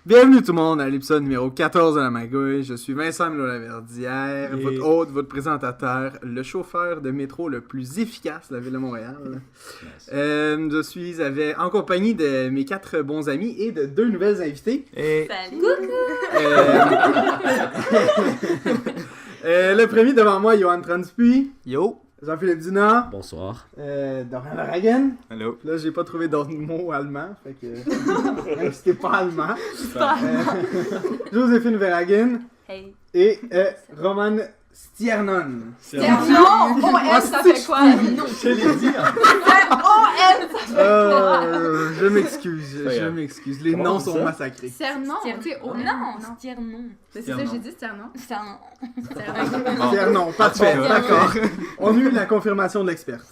Bienvenue tout le monde à l'épisode numéro 14 de la Magouille. Je suis Vincent Milo-Laverdière, votre hôte, votre présentateur, le chauffeur de métro le plus efficace de la ville de Montréal. Je suis en compagnie de mes 4 bons amis et de 2 nouvelles invitées. Salut! Le premier devant moi, Johan Transpuy. Yo! Jean-Philippe Dunard. Bonsoir. Dorian Laragen. Hello. Là, j'ai pas trouvé d'autres mots allemands, fait que... même si t'es pas allemand. Joséphine Verhagen. Hey! Et Roman Stiernon. Stiernon! OM, ça fait quoi? Non! Je l'ai dit. OM, ça fait quoi? Je m'excuse. Les noms sont massacrés. Cernon, tu sais, Non, Stiernon. C'est ça, j'ai dit Cernon. Stiernon, parfait, Bon. d'accord. On a eu la confirmation de l'expert.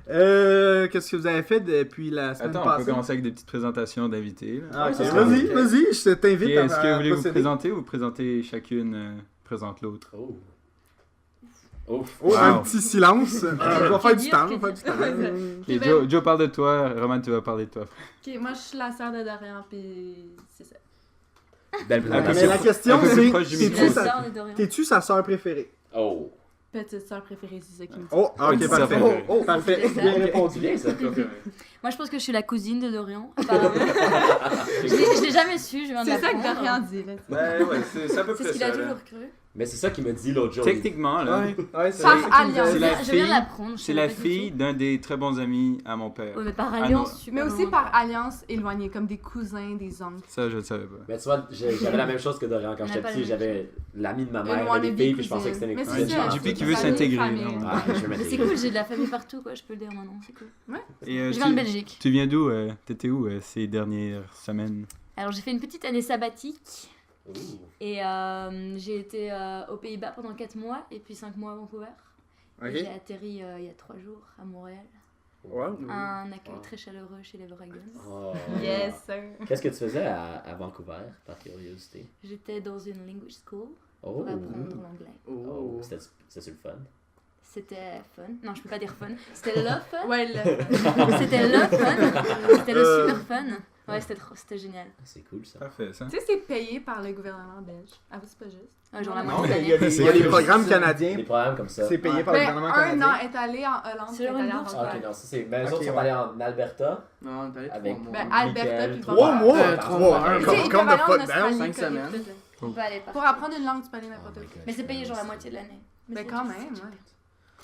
Qu'est-ce que vous avez fait depuis la semaine Attends, on passée? peut commencer avec des petites présentations d'invités. Ah, ok, Ouais, vas-y, je t'invite Et à est-ce que vous voulez vous procéder. présenter ou vous présentez chacune présente l'autre? Oh, Wow. un petit silence. Je vais faire du temps, Ok, Joe parle de toi, Roman, tu vas parler de toi. Ok, moi je suis la sœur de Dorian, pis c'est ça. Belle Mais la question Un peu plus c'est, proche du t'es-tu micro. sa- t'es-tu sa sœur préférée? Oh! Petite sœur préférée, c'est ça qui me dit. Oh, ok, Petite parfait. sœur préférée. Parfait, bien répondu. C'est bien ça. Moi, je pense que je suis la cousine de Dorian. Apparemment. Je l'ai jamais su, je viens de C'est ça que l'apprendre. Dorian dit, là. Ouais, c'est à peu C'est ce qu'il a toujours cru. Mais c'est ça qu'il m'a dit l'autre jour. Techniquement, là, C'est Par ça qui me alliance. dit. C'est la Je viens de fille- l'apprendre. je c'est savais la pas du fille tout. d'un des très bons amis à mon père. Ouais, mais par Ah, alliance, non. super Mais aussi loin. par alliance éloignée, comme des cousins, des oncles. Ça, je le savais pas. Mais tu vois, j'avais la même chose que Dorian quand On a j'étais pas petit. le même J'avais l'ami de ma Une mère, wannabe des filles, puis je pensais que cousine. c'était mes Mais cousines. c'est ça. JP qui veut Famille, s'intégrer. famille. Non. Ah, je vais Mais m'intégrer. c'est cool, j'ai de la famille partout, quoi. Je peux le dire maintenant, c'est cool. Et, Je viens de Belgique. Tu viens d'où? T'étais où ces dernières semaines? Alors, j'ai fait une petite année sabbatique. Ouh. Et j'ai été aux Pays-Bas pendant 4 mois et puis 5 mois à Vancouver. Et j'ai atterri il y a 3 jours à Montréal. Un accueil très chaleureux chez les Verhagen. Oh. Yes, sir. Qu'est-ce que tu faisais à Vancouver, par curiosité? J'étais dans une language school Oh! pour apprendre l'anglais. Oh, c'était sur le fun. C'était fun. Non, je peux pas dire fun. C'était le fun. Ouais, là. C'était le fun. C'était le super fun. Ouais, c'était génial. C'est cool ça. Parfait, ça. Tu sais, c'est payé par le gouvernement belge. Ah, c'est pas juste. Ouais, genre la Non, moitié de il y a l'année. des programmes canadiens, Des programmes comme ça. c'est payé par le Mais gouvernement un canadien. an est allé en Hollande, C'est puis est leur allé en bourse. Ah, ok, Vancouver. non, ça c'est. Ben, les Ok, autres sont ouais. allés en Alberta Non, on est allé avec. 3 mois. Ben, Alberta, puis 3 Vancouver. mois? 3 mois, mois. hein, Tu sais, comme il de peut aller en pas dedans. Australie, 5 comme semaines. il peut. On peut aller partout. Pour apprendre une langue, tu peux aller n'importe où. Mais c'est payé genre la moitié de l'année. Mais Ben c'est quand difficile. même, ouais.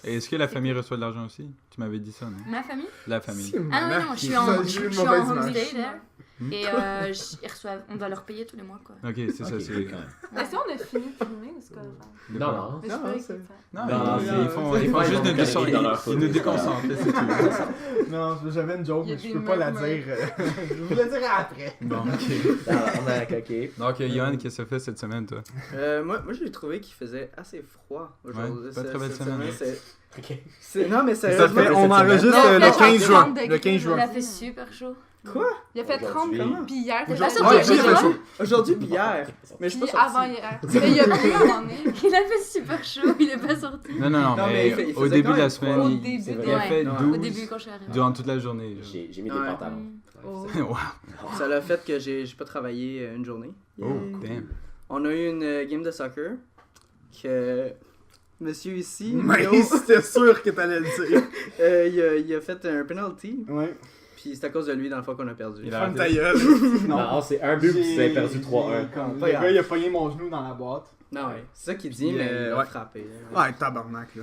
Et est-ce que la famille reçoit de l'argent aussi? Tu m'avais dit ça, non? Ma famille? La famille. Ah non, non, je suis en homestay là. Et ils reçoivent, on doit leur payer tous les mois quoi. Ok, c'est ça, Ok, c'est... quand même. Est-ce qu'on a fini de filmer ou c'est quoi le faire? Non, non. Mais je Non, peux c'est- écouter ça. Non, Non, ils font juste nous descendre. Ils nous déconcentrent, c'est tout. Non, j'avais une joke, Il y a mais je des peux pas la murmures. dire. Je vous la dirai après. Bon, ok. Alors, on a coqué. Donc, Johan, qu'est-ce que tu fait cette semaine, toi? Moi, j'ai trouvé qu'il faisait assez froid aujourd'hui. Ouais, pas très belle semaine. Non, mais Ça sérieusement. fait, on enregistre Non, le mais 15 juin. 30 Le 15 Il juin. a fait super chaud. Il a fait 30 Aujourd'hui. puis hier, T'es t'es pas pas sûr Ah, que oui, j'ai il fait fait chaud. Aujourd'hui puis hier. Mais je suis Puis pas sorti. avant hier. Mais il y a plus à un moment donné. Il a fait super chaud, il est pas sorti. Non, non, non, Non, mais mais il faisait au début quand de la même semaine, froid. Au il début, c'est il vrai. a fait Ouais. Au 12 début quand je suis arrivée. durant toute la journée. là. J'ai mis des Ouais. pantalons. Oh. Wow. Ça l'a fait que j'ai pas travaillé une journée. Oh, damn. On a eu une game de soccer que monsieur ici, Mais Milo, c'était sûr que t'allais le dire. il a fait un penalty. Ouais. Puis c'est à cause de lui dans le fois qu'on a perdu. Il a Ferme arrêté. ta gueule. Non, c'est un but, puis tu as perdu 3-1. Le Pas gars, grave. il a pogné mon genou dans la boîte. Non, ouais. C'est ça qu'il dit, Puis, mais il a ouais. frappé. Ouais, tabarnak, là.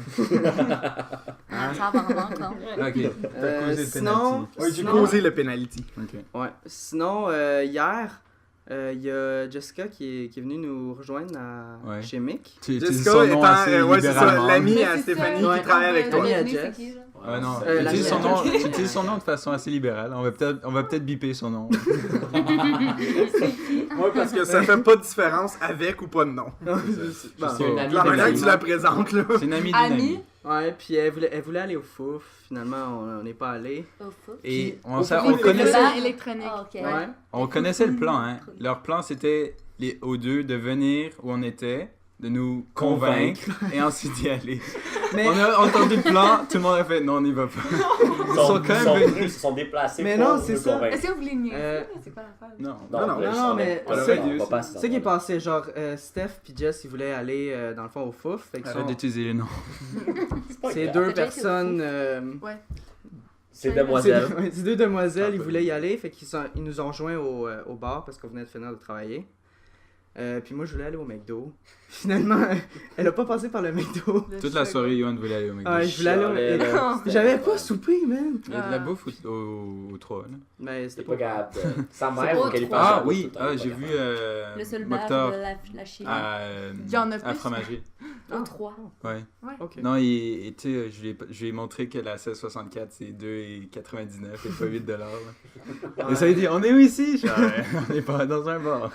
Ah, ça va vraiment encore. Ok, t'as causé le sinon, penalty. Ouais, j'ai Sinon- causé le penalty. Ok. Ouais. Sinon, hier, il y a Jessica qui est venue nous rejoindre Ouais. chez Mick. Tu utilises Jessica son nom étant, assez ouais, c'est ça, libéralement. l'ami Mais à c'est Stéphanie ça, qui travaille avec toi. Ami à devinez Jeff. c'est qui, genre? Ouais, non, la tu utilises son nom, Jessica. tu utilises son nom de façon assez libérale. On va peut-être biper son nom. Ouais, parce que ça fait pas de différence avec ou pas de nom. Bon. C'est une amie La de manière que l'ami. tu la présentes, là. C'est une amie d'une Ami? amie. Ouais, puis elle voulait aller au fouf. Finalement, on n'est pas allé. Oh, fuck. Et on, Au sa- fond, on il fait connaissait, Bar électronique. Ah, ok. Ouais. on connaissait le plan. Hein. Leur plan, c'était aux deux de venir où on était, de nous convaincre et ensuite d'y aller. Mais- On a entendu le plan, tout le monde a fait non, on n'y va pas. Ils sont quand même venus. Ils se sont déplacés Mais pour non, nous c'est ça. convaincre. Est-ce que vous voulez niaiser? Euh, C'est quoi l'affaire? Non. Non, mais on c'est- va pas Tu sais qui est passé, genre Steph puis Jess, ils voulaient aller dans le fond au Fouf. Fait que Arrête d'utiliser les noms. c'est T'as deux déjà été au personnes. C'est demoiselle. C'est deux demoiselles, ils voulaient y aller, fait ils nous ont rejoints au bar parce qu'on venait de finir de travailler. Puis moi je voulais aller au McDo. Finalement, elle a pas passé par le McDo. Toute la soirée, Yohan voulait aller au McDo. Ouais, je voulais aller au Chialait, J'avais pas soupé, man. Il y a de la bouffe au 3, là. Mais C'est c'était pas pas capable. Sa mère, C'est faut qu'elle y pas fasse Ah la bouffe oui, tout le temps, j'ai pas vu Le seul bar Mokhtar de la Chine. Il y en a à plus. Fromagerie. Au 3. Ouais. Ok. Non, tu sais, je lui ai montré que la 1664 c'est 2,99 et pas 8 $. Là. Et ça a dit, on est où ici? Je suis, on n'est pas dans un bar.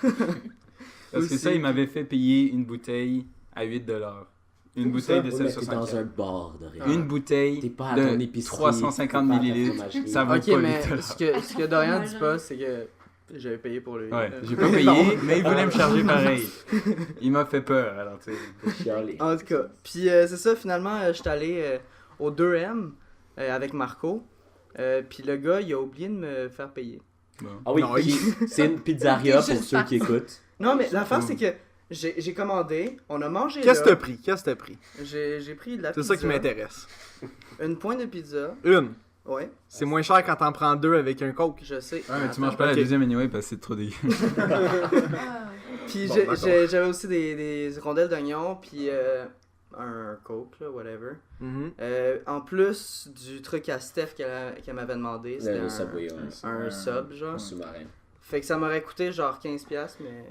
Parce que Aussi. ça, il m'avait fait payer une bouteille à 8 $. Une bouteille de Ouais, mais t'es dans 1664. un bar de rien. Une bouteille T'es pas à ton de épicerie. 350 t'es pas à ta millilitres. fromagerie. Ça vaut Ok, pas mais 8 $. ce que Dorian dit pas, c'est que j'avais payé pour lui. Ouais, j'ai pas payé, mais il voulait me charger pareil. Il m'a fait peur, alors tu sais. T'es chialé. En tout cas, puis c'est ça, finalement, j'étais allé au 2M avec Marco. Puis le gars, il a oublié de me faire payer. Bon. Ah oui, Non, c'est une pizzeria T'es pour juste ceux qui parti. écoutent. Non, mais l'affaire, c'est que j'ai commandé, on a mangé Qu'est-ce que là. t'as pris? J'ai pris de la C'est pizza. ça qui m'intéresse. Une pointe de pizza. Une. Ouais, C'est moins cher quand t'en prends deux avec un coke. je sais. Ouais, mais tu manges pas la Ok. deuxième anyway parce que c'est trop dégueu. Puis Bon, d'accord. j'avais aussi des rondelles d'oignon, puis un coke, là, whatever. Mhm. En plus du truc à Steph qu'elle m'avait demandé, c'était Le Subway, ouais. un sub, genre. Un sous-marin. Fait que ça m'aurait coûté genre 15$, mais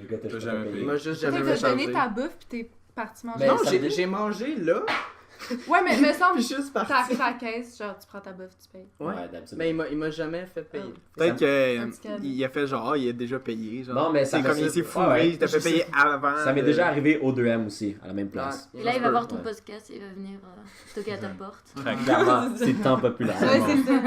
Le gars t'a T'as jamais jamais il payé. m'a juste T'as jamais donné chargé. ta bouffe pis t'es parti manger. Mais Non, ça me dit- j'ai mangé là, Ouais, mais me semble, puis je suis juste parti. t'arrives à la caisse, genre tu prends ta bouffe, tu payes. Ouais. d'habitude. Mais il m'a jamais fait payer. Peut-être Un petit cadeau. qu'il a fait genre, il a déjà payé. Genre. Non, mais ça c'est fait comme ça- il s'est ouais, fourré, ouais. il t'a fait payer avant. Ça m'est de- déjà arrivé au 2M aussi, à la même place. Et là, il va voir ton Ouais. podcast et il va venir toquer à ta porte. Clairement, c'est le temps populaire. Ouais, c'est ça.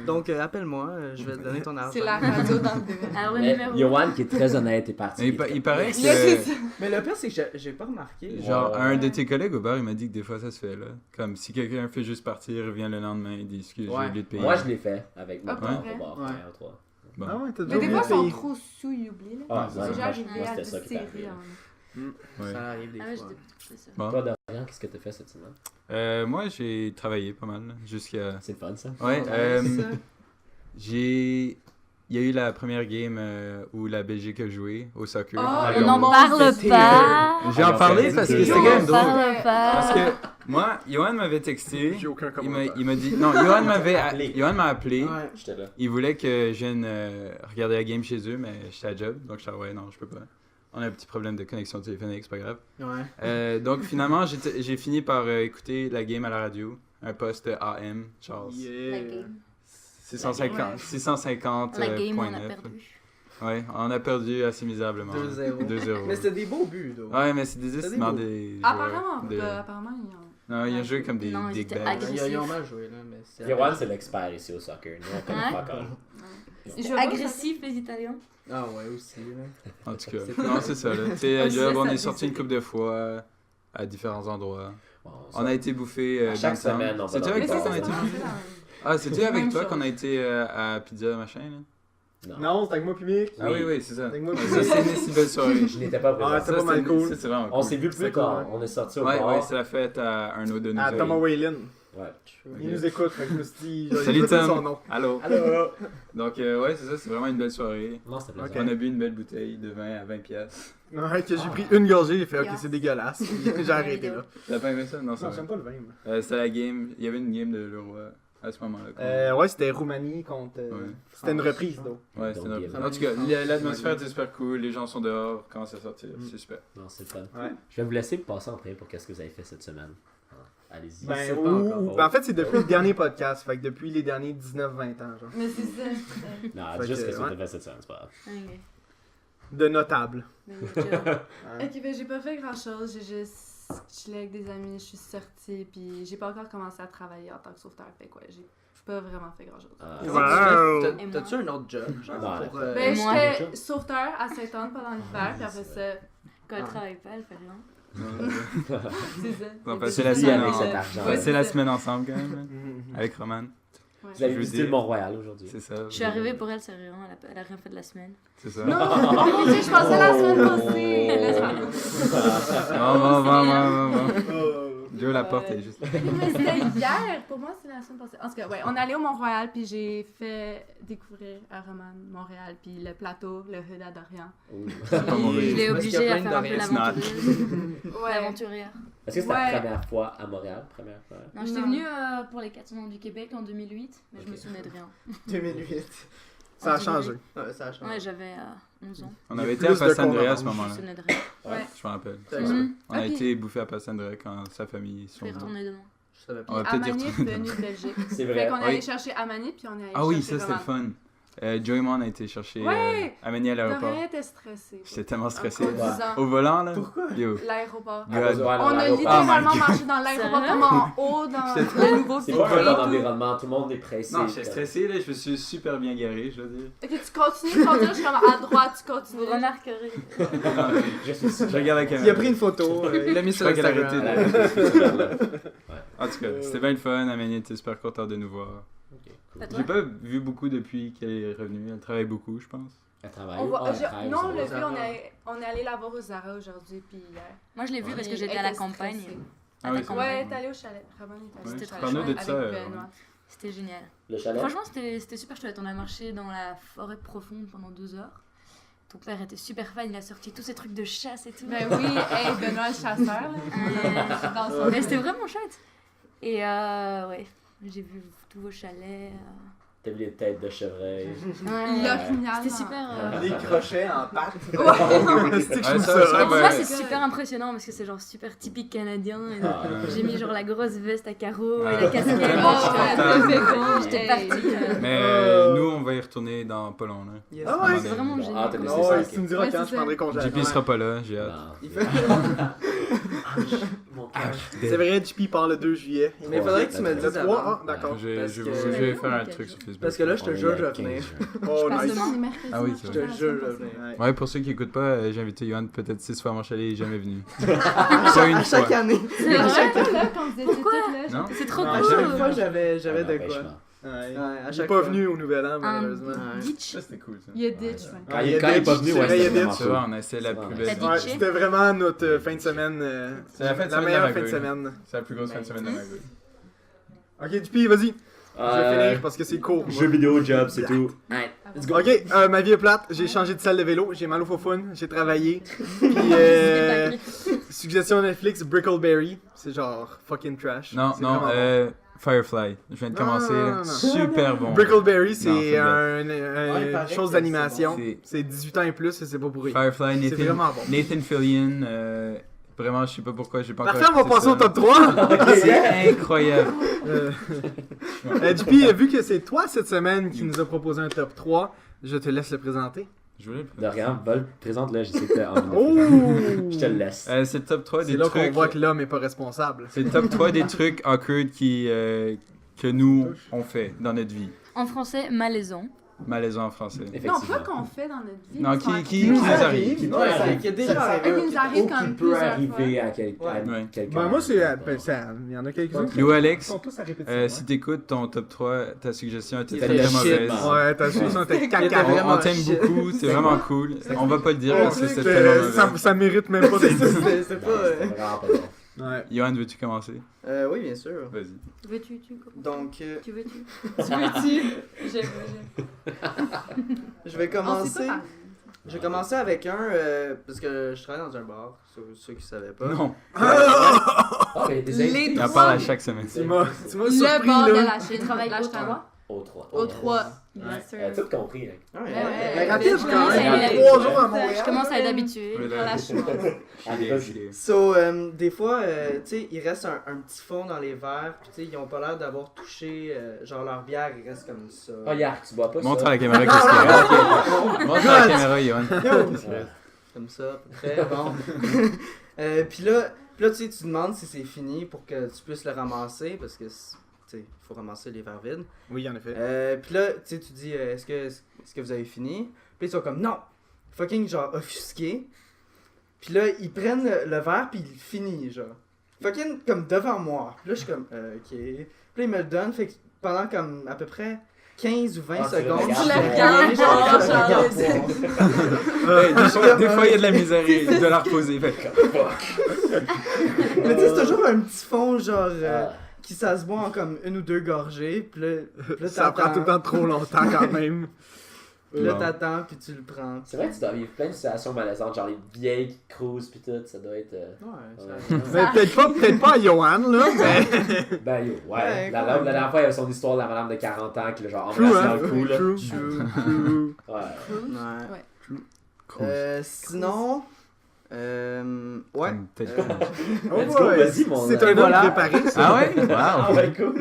Donc appelle-moi, je vais te donner ton argent. C'est la radio dans le DVD. Alors, le Mais numéro. Yoann, qui est très honnête, est parti. Mais il paraît Là, c'est que. ça. Mais le pire c'est que j'ai pas remarqué. Genre, Ouais. un de tes collègues au bar, il m'a dit que des fois ça se fait là. Comme si quelqu'un fait juste partir, il revient le lendemain, il dit excuse, j'ai Ouais. oublié de payer. Moi, je l'ai fait avec ma Ah, part pour au bar. vrai? Ouais, au 3. Bon. Ah ouais, t'as Mais déjà des oublié fois, de ils sont payer. trop sous, ils oublient. Là. Ah, C'est ouais, déjà moi, arrivé moi, à c'était des ça qui séries. t'arrivait. Ouais. Ça arrive des Ah ouais, fois. j'ai fait ça. Bon. Toi, Dorian, qu'est-ce que t'as fait cette semaine? Moi, j'ai travaillé pas mal, là, jusqu'à. C'est le fun, ça? Ouais, Ça. j'ai. Il y a eu la première game où la Belgique a joué au soccer. Ah, On le n'en monde, parle c'était- pas. J'ai en parlé parce que c'était quand même On drôle. parle Parce pas. que moi, Johan m'avait texté. J'ai aucun Il m'a commentaire. dit. Non, Johan Appelé. m'a appelé. Ouais. J'étais là. Il voulait que je vienne regarder la game chez eux, mais j'étais à job. Donc, je ouais, non, je peux pas. On a un petit problème de connexion téléphonique, c'est pas grave. Ouais. Donc, finalement, j'ai fini par écouter la game à la radio. Un poste AM, genre La Yeah. game. 650 La game, point on a neuf. perdu. Ouais, on a perdu assez misérablement. 2-0. 2-0. Mais c'était des beaux buts, donc. Ouais, mais c'est des C'était estimations des des. Apparemment, joueurs de- apparemment, ils ont. Non, il a joué comme des Non, ils dick étaient bags. agressifs. Ils ont mal joué, là, mais c'est... Yoann, c'est l'expert ici au soccer. Nous, on connaît Hein? pas encore. Ils jouent pas, Agressif, les Italiens. Ah ouais, aussi, là. En tout cas, C'était- non, c'est ça. Là. Tu sais, à Ouais, job, c'est on ça, est c'est sorti ça. une couple de fois à différents endroits. Bon, On a été bouffé À chaque downtown. semaine, on va C'était dans avec Mais des toi c'est qu'on a ça, été c'est bouffé? la même. Ah, c'était avec Même toi chose. qu'on a été à Pizza Machin, là? Non, c'est avec moi, public. Ah oui, oui, c'est ça. Avec moi, Ouais, public. ça, c'est une si belle soirée. Je n'étais pas présent. Ah, c'est pas mal cool. Ça, c'est vraiment On cool. s'est vu plus C'est tard. cool, On est sorti au Ouais, bar. ouais, c'est la fête à un autre de nos À amis. Thomas Whalen. Ouais. Il nous écoute, fait que je me suis dit, je vais Salut écouter son Tom. nom. Allô. Allô. Donc, ouais, c'est ça, c'est vraiment une belle soirée. Non, c'était Ok. plaisant. On a bu une belle bouteille de vin à 20$. Ouais, que j'ai pris une gorgée, j'ai fait, ok, c'est dégueulasse. J'ai arrêté là. T'as pas aimé ça? Non, ça Non, va. j'aime pas le vin, moi. C'était la game, il y avait une game de l'Euro à ce moment-là. Ouais, c'était Roumanie contre. Ouais. C'était une reprise, donc. Ouais, c'était Donc, notre... En tout cas, l'atmosphère était super cool, les gens sont dehors, commencent à sortir, c'est super. Non, c'est le fun. Ouais. Je vais vous laisser passer en premier pour qu'est-ce que vous avez fait cette semaine. Allez-y. sait Ben, pas ou- encore. ben, en fait, c'est depuis le dernier podcast, fait que depuis les derniers 19-20 ans, genre. Mais c'est ça. Non, Fait juste que, qu'est-ce que ouais. t'as fait cette semaine, c'est pas grave. Ok. De notable. Mais il y a déjà- Ok, ben j'ai pas fait grand chose, j'ai juste chillé avec des amis, je suis sortie, puis j'ai pas encore commencé à travailler en tant que sauveteur, fait quoi, j'ai pas vraiment fait grand chose. Ah, Wow. Et moi? T'as-tu un autre job, genre, Non, pour... Ben moi? j'étais sauveteur à Saint-Anne pendant l'hiver, puis après ça, Quand elle travaille pas, elle fait rien. C'est ça. C'est la semaine avec cet argent. c'est la semaine ensemble quand même, avec Roman. Ouais. Vous avez visité le Mont-Royal aujourd'hui. C'est ça. Je suis arrivée pour elle, c'est rien. Elle a rien fait de la semaine. C'est ça. Non, mais je pensais la semaine passée. Bon. Joe, la porte est juste. Mais c'était hier. Pour moi, c'est la semaine passée. En tout cas, ouais, on est allé au Mont-Royal, puis j'ai fait découvrir à Roman Montréal, puis le plateau, le Hood à Dorian. Je l'ai Parce qu'il y a obligée à plein de faire un peu Dorian. l'aventurière. Est-ce que c'était la première fois à Montréal? Première fois? Non, j'étais venue pour les 400 ans du Québec en 2008, mais je me souvenais de rien. 2008. Ça a changé. Ouais, ça a changé. Ouais, j'avais 11 ans. On avait Il y été a à plus de Passe André à ce Je me moment-là. souvenais de rien. Ouais. Je me rappelle. Mhm. On a Ok. été bouffé à Passe André quand sa famille Je sont vais y venus. retourner demain. Je savais On pas. va peut-être y Amanit est retourner. venu de Belgique. C'est Fait vrai. qu'on est Oui. allé chercher Amanit, puis on est allé Ah oui, chercher ça c'était le Roman. fun. Joe et moi on a été chercher Ouais! Amélie à l'aéroport. Dorian était stressé. J'étais tellement stressé. En conduisant. Au volant là. Pourquoi? Yo. L'aéroport. God. On a Oh my littéralement God. marché dans l'aéroport Sérieux? comme en haut dans le nouveau C'est bureau pas un et bon tout. environnement, tout le monde est pressé. Non, j'étais stressé là, je me suis super bien garé, je veux dire. Ok, tu continues de conduire, je suis comme à droite, tu Vous continues. remarquerez. Je regarde la caméra. Il a pris une photo, il l'a mis sur Je crois qu'elle a Instagram. arrêté En tout cas, c'était bien le fun. Amélie était super contente de nous voir. Pas toi? J'ai pas vu beaucoup depuis qu'elle est revenue. Elle travaille beaucoup, je pense. Elle travaille. On va- Ah, elle travaille non, on aussi. l'a vu, on est allé la voir au Zara aujourd'hui, puis hier. Moi, je l'ai vu Ouais. parce que Elle j'étais à la était campagne. stressée. Ah oui, À ta c'est campagne. Ouais, t'es allé au chalet. Roman est allé Ouais, au chalet. parle-nous de ça, Avec Benoît. C'était génial. Le chalet? Franchement, c'était super chouette. On a marché dans la forêt profonde pendant 2 heures. Ton père était super fan, il a sorti tous ces trucs de chasse et tout. Ben oui, hey, Benoît le chasseur, là. Dans son- Mais c'était vraiment chouette. Et ouais, j'ai vu tous vos chalets. T'as vu les têtes de chevreuil? Ouais. L'orignal. C'était super. Des crochets en pâte. C'est que je trouve ça, ça. ça, Et pour ouais. moi, c'est super impressionnant parce que c'est genre super typique canadien. Et donc, Ah. j'ai mis genre la grosse veste à carreaux et Ah. la casquette. Ah. J'étais partie. Mais nous, on va y retourner dans pas long. Là. Yes. Ah ouais, C'est vraiment Ah, génial. t'as comme laissé ça. Oh, ça, ouais, ok. tu me diras Ouais, quand c'est je ça. prendrai congé. JP sera pas là, j'ai hâte. Non. Il fait- Mon C'est vrai, JP part le 2 juillet. Mais il faudrait que tu me le Le dises 3, avant. ah, d'accord. Je Parce je que- vais faire un truc sur Facebook. Parce que là, je te jure, je vais venir. Oh, passe nice. demain. On est mercredi. Ah oui, moi, c'est Je suis te allée jure, la je vais semaine venir. Ouais. Ouais, pour ceux qui écoutent pas, j'ai invité Johan peut-être 6 fois à mon chalet, il est jamais venu. À chaque année. C'est vrai? passée. Là, quand vous étiez Pourquoi? toutes là, Non? C'est trop Non, À cool. chaque fois, j'avais de quoi. Ouais. Ouais, à Il est chaque pas fois. venu au Nouvel An, Un malheureusement. Ouais. ditch. Ça, c'était cool ça. il y a ditch. ouais. Quand il est pas venu, c'est ouais, vrai, il y a c'était des- vraiment Tu cool. vois, on a essayé la C'est plus vraiment belle. nice. Ouais, Ditché. c'était vraiment notre fin de semaine. C'est la fin de la semaine meilleure de fin de Magouille. semaine. C'est la plus grosse fin de semaine de ma vie. Ok, JP, vas-y. Je vais finir parce que c'est court. moi. Jeux vidéo, job, c'est tout. Alright, let's go. Ok, ma vie est plate. J'ai changé de salle de vélo. J'ai mal au faux fun. J'ai travaillé. Puis, suggestion Netflix, Brickleberry. C'est genre fucking trash. Non, C'est non, vraiment Firefly. Je viens de Non, commencer. non, là. non, non. Super bon. bon. Brickleberry, Non, c'est c'est il paraît chose que d'animation. c'est C'est 18 ans et plus et c'est pas pour rien. Firefly, C'est vraiment bon. Nathan Fillion. Vraiment, je sais pas pourquoi j'ai pas encore. Parfait, on va écouté passer ça. au top 3. C'est incroyable. JP, vu que c'est toi cette semaine qui nous a proposé un top 3, je te laisse le présenter. Je voulais le De rien, Vol, présente-le, je sais que t'as envie de Oh! le Je te le laisse. C'est le top 3 C'est des là qu'on trucs. voit que l'homme est pas responsable. C'est le top 3 des trucs awkward que nous, on fait dans notre vie. En français, malaisant. Malaisant en français. Non, Effectivement. pas qu'on fait dans notre vie. Non, mais qu'on qui a- nous arrive. Qui peut Ouais, arriver. qui est déjà arrivé. Il nous arrive Ou comme qui peut plusieurs arriver à Ouais. quelqu'un. Ben, moi, c'est. Il y en a quelques-uns. Yo Alex, tous à répétition. si t'écoutes ton top 3, ta suggestion était Il très était mauvaise. shit, Ouais, ta solution était était caca. vraiment On t'aime shit. beaucoup, c'est vraiment cool. On va pas le dire parce que c'est Que tellement ça, mauvais. ça mérite même pas d'être dit. C'est pas. C'est vraiment pas bon. Ouais. Johan, veux-tu commencer? Oui, bien sûr. Vas-y. Veux-tu? Donc, Tu veux-tu? Tu veux-tu? J'aime. je vais On sait commencer. pas parler. Je vais commencer avec un, parce que je travaille dans un bar, ceux qui savaient pas. Non, Ah, mais des invités. il en parle à chaque semaine. Tu m'as Le surpris, bar de là. la Tu chaîne. travailles au L'acheteur. 3? Au 3. Au 3. Ouais. Bien sûr. Elle a tout compris. Hein. Ouais, Ouais, ouais, Rapide, je quand commence même. à- 3 jours à Montréal. Je commence à être habituée. Il est- So, des fois, tu sais, il reste un petit fond dans les verres, puis tu sais, ils ont pas l'air d'avoir touché, genre leur bière, il reste comme ça. Ah, Yark, tu bois pas Montre ça? à la caméra qu'est-ce qu'il y a. Montre à la caméra, Johan. Comme ça, à peu près, bon. Puis là, tu sais, tu demandes si c'est fini pour que tu puisses le ramasser, parce que, tu sais, il faut ramasser les verres vides. Oui, en effet. Puis là, tu sais, tu dis, est-ce que vous avez fini? Puis ils sont comme, non! Fucking, genre, offusqué. Puis là, ils prennent le verre, puis ils le finissent, genre. Fucking comme devant moi. Puis là, je suis comme, ok. Puis là, ils me le donnent, fait que pendant comme à peu près 15 ou 20 secondes, Tu je le fais regardes, rien, genre, je le regarde boire. Des fois, il y a de la misère de la reposer. Fait que, Mais tu sais, c'est toujours un petit fond, genre, qui ça se boit en comme une ou deux gorgées, puis là Ça prend tout le temps trop longtemps quand même. Puis là, Non. t'attends, puis tu le prends. C'est vrai que tu dois vivre plein de situations malaisantes, genre les vieilles qui cruisent pis tout, ça doit être. Ouais, Mais peut-être pas à Johan, là, mais... Ben yo, ouais. Ouais, La cool. dernière fois, il y avait son histoire de la madame de 40 ans qui l'a genre True, embrassé hein? dans le cou, là. True. Ouais. Ouais. Sinon, ouais. peut-être Oh, Let's go, ouais. vas-y, mon C'est homme. un homme Voilà. préparé, ça. Ah ouais? Ah Wow! ouais, cool.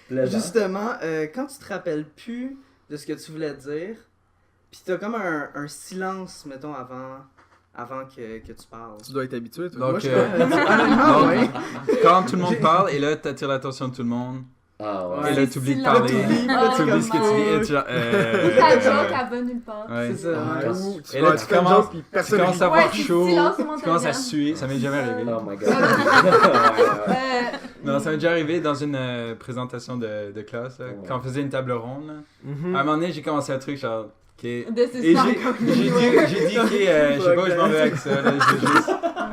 Plaisant. Justement, quand tu te rappelles plus de ce que tu voulais dire, pis t'as comme un silence, mettons, avant que tu parles. Tu dois être habitué, toi. Donc, Moi, je donc, ouais. quand tout le monde parle, et là, t'attires l'attention de tout le monde, Ah et ouais. là, C'est t'oublies de silence. parler, Là, t'oublies, t'oublies ce que tu dis, et tu genre, Ta joke, elle va nulle part. ouais. C'est ça. Ouais, Ouais. ou Et là, vas- tu fais une commences- joke, puis Tu personne commences à rit. avoir Ouais, chaud, silence tu commences à momentanément. suer, ça m'est jamais arrivé. Oh my god. Ouais, ouais. Non, ça m'est déjà arrivé dans une présentation de classe, là, Ouais. quand on faisait une table ronde. Là. Mhm. À un moment donné, j'ai commencé un truc genre, ok. Et This is j'ai not dit, ok, je sais pas où je m'en vais avec ça, là,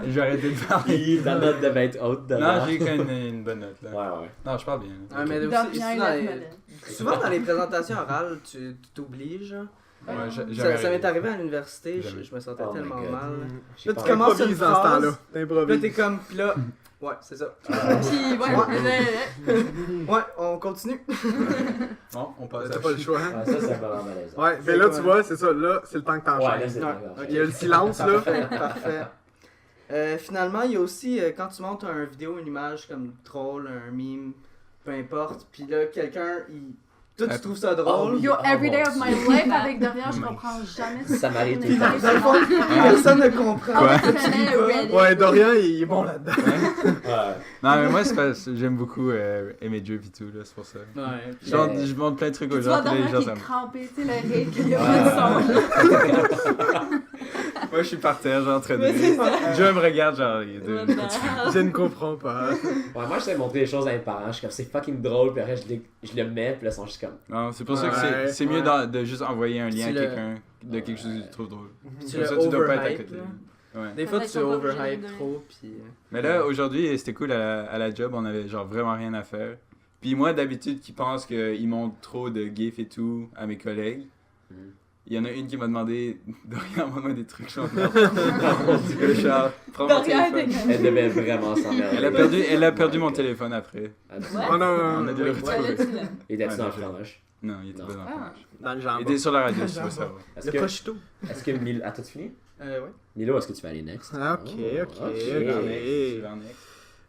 je vais arrêter de parler. Puis ta note devait être haute dedans. Non, j'ai eu quand même une bonne note, là. Ouais, ouais. Non, je parle bien. là. Ouais, mais aussi, Dorian, aussi il dans a les- modèle. souvent dans les présentations orales, tu t'obliges. Ouais, jamais Ça m'est arrivé. arrivé à l'université, Jamais. je me sentais Oh my tellement God. mal. J'ai Là, pas- tu commences une T'improvises dans ce phrase, temps-là. puis là, T'improvises. t'es comme, puis là, ouais, c'est ça. Puis, ouais, Ouais, on continue. Bon, on passe T'as à pas le choix, hein? Ouais, ça, c'est vraiment malaisant. Ouais, mais là, tu vois, c'est ça. Là, c'est le temps que Ouais, là, t'enchaînes. c'est Ouais, d'accord. Il y a le silence, là. Parfait. Finalement, il y a aussi, quand tu montes une vidéo, une image comme drôle, un meme, peu importe, puis là, quelqu'un, toi, tu trouves ça drôle. Oh, Yo, Oh, every day mon of my Dieu. life avec Dorian, je comprends jamais Ça m'arrive tout Puis le dans temps. le fond, personne ne comprend. Ah, ce que tu tu dis connais pas. Reddit. Ouais, Dorian, il est bon là-dedans. Ouais. Non, mais moi, c'est parce que j'aime beaucoup aimer Dieu pis tout, là, c'est pour ça. Ouais. Je montre plein de trucs Puis aux tu vois gens, pis là, les Dorian gens, qui ça est me... crampé, tu sais, le rythme, il y a pas de son. Moi, je suis par terre, genre, en train Mais c'est de... Dieu me regarde, genre, il y a deux... What the Je ne comprends pas. Ouais, moi, j'essaie de montrer des choses à mes parents. Je suis comme, c'est fucking drôle. Puis après, je le mets. Puis là, ils sont juste comme. Non, c'est pour ça que Ouais, c'est mieux ouais. de juste envoyer un lien à Tu le- quelqu'un de quelque chose que tu trouves drôle. Puis tu Comme le ça, tu dois pas être à overhype, côté. là. Ouais. Des fois, Ouais, tu ils sont pas obligés de overhype donner. trop, puis... Mais là, aujourd'hui, c'était cool à la job, on avait genre vraiment rien à faire. Puis moi, d'habitude, qui pense qu'ils montrent trop de gifs et tout à mes collègues, il y en a une qui m'a demandé, Dorian, envoie-moi des trucs, je suis en train de Charles, prends mon Dorian téléphone. était Elle devait vraiment s'emmerder. Elle a perdu mon téléphone après. Oh non, On a non, dû le non. retrouver. Il était Ouais, dans le je- fromage. Non, il était Non. pas dans le fromage. Dans le Il jambon. était sur la radio, si tu veux savoir. Est-ce Le que, prosciutto. est-ce que Milo. Ah, t'as-tu fini? Ouais. Milo, est-ce que tu vas aller next? Ah, ok, ok, Oh, ok.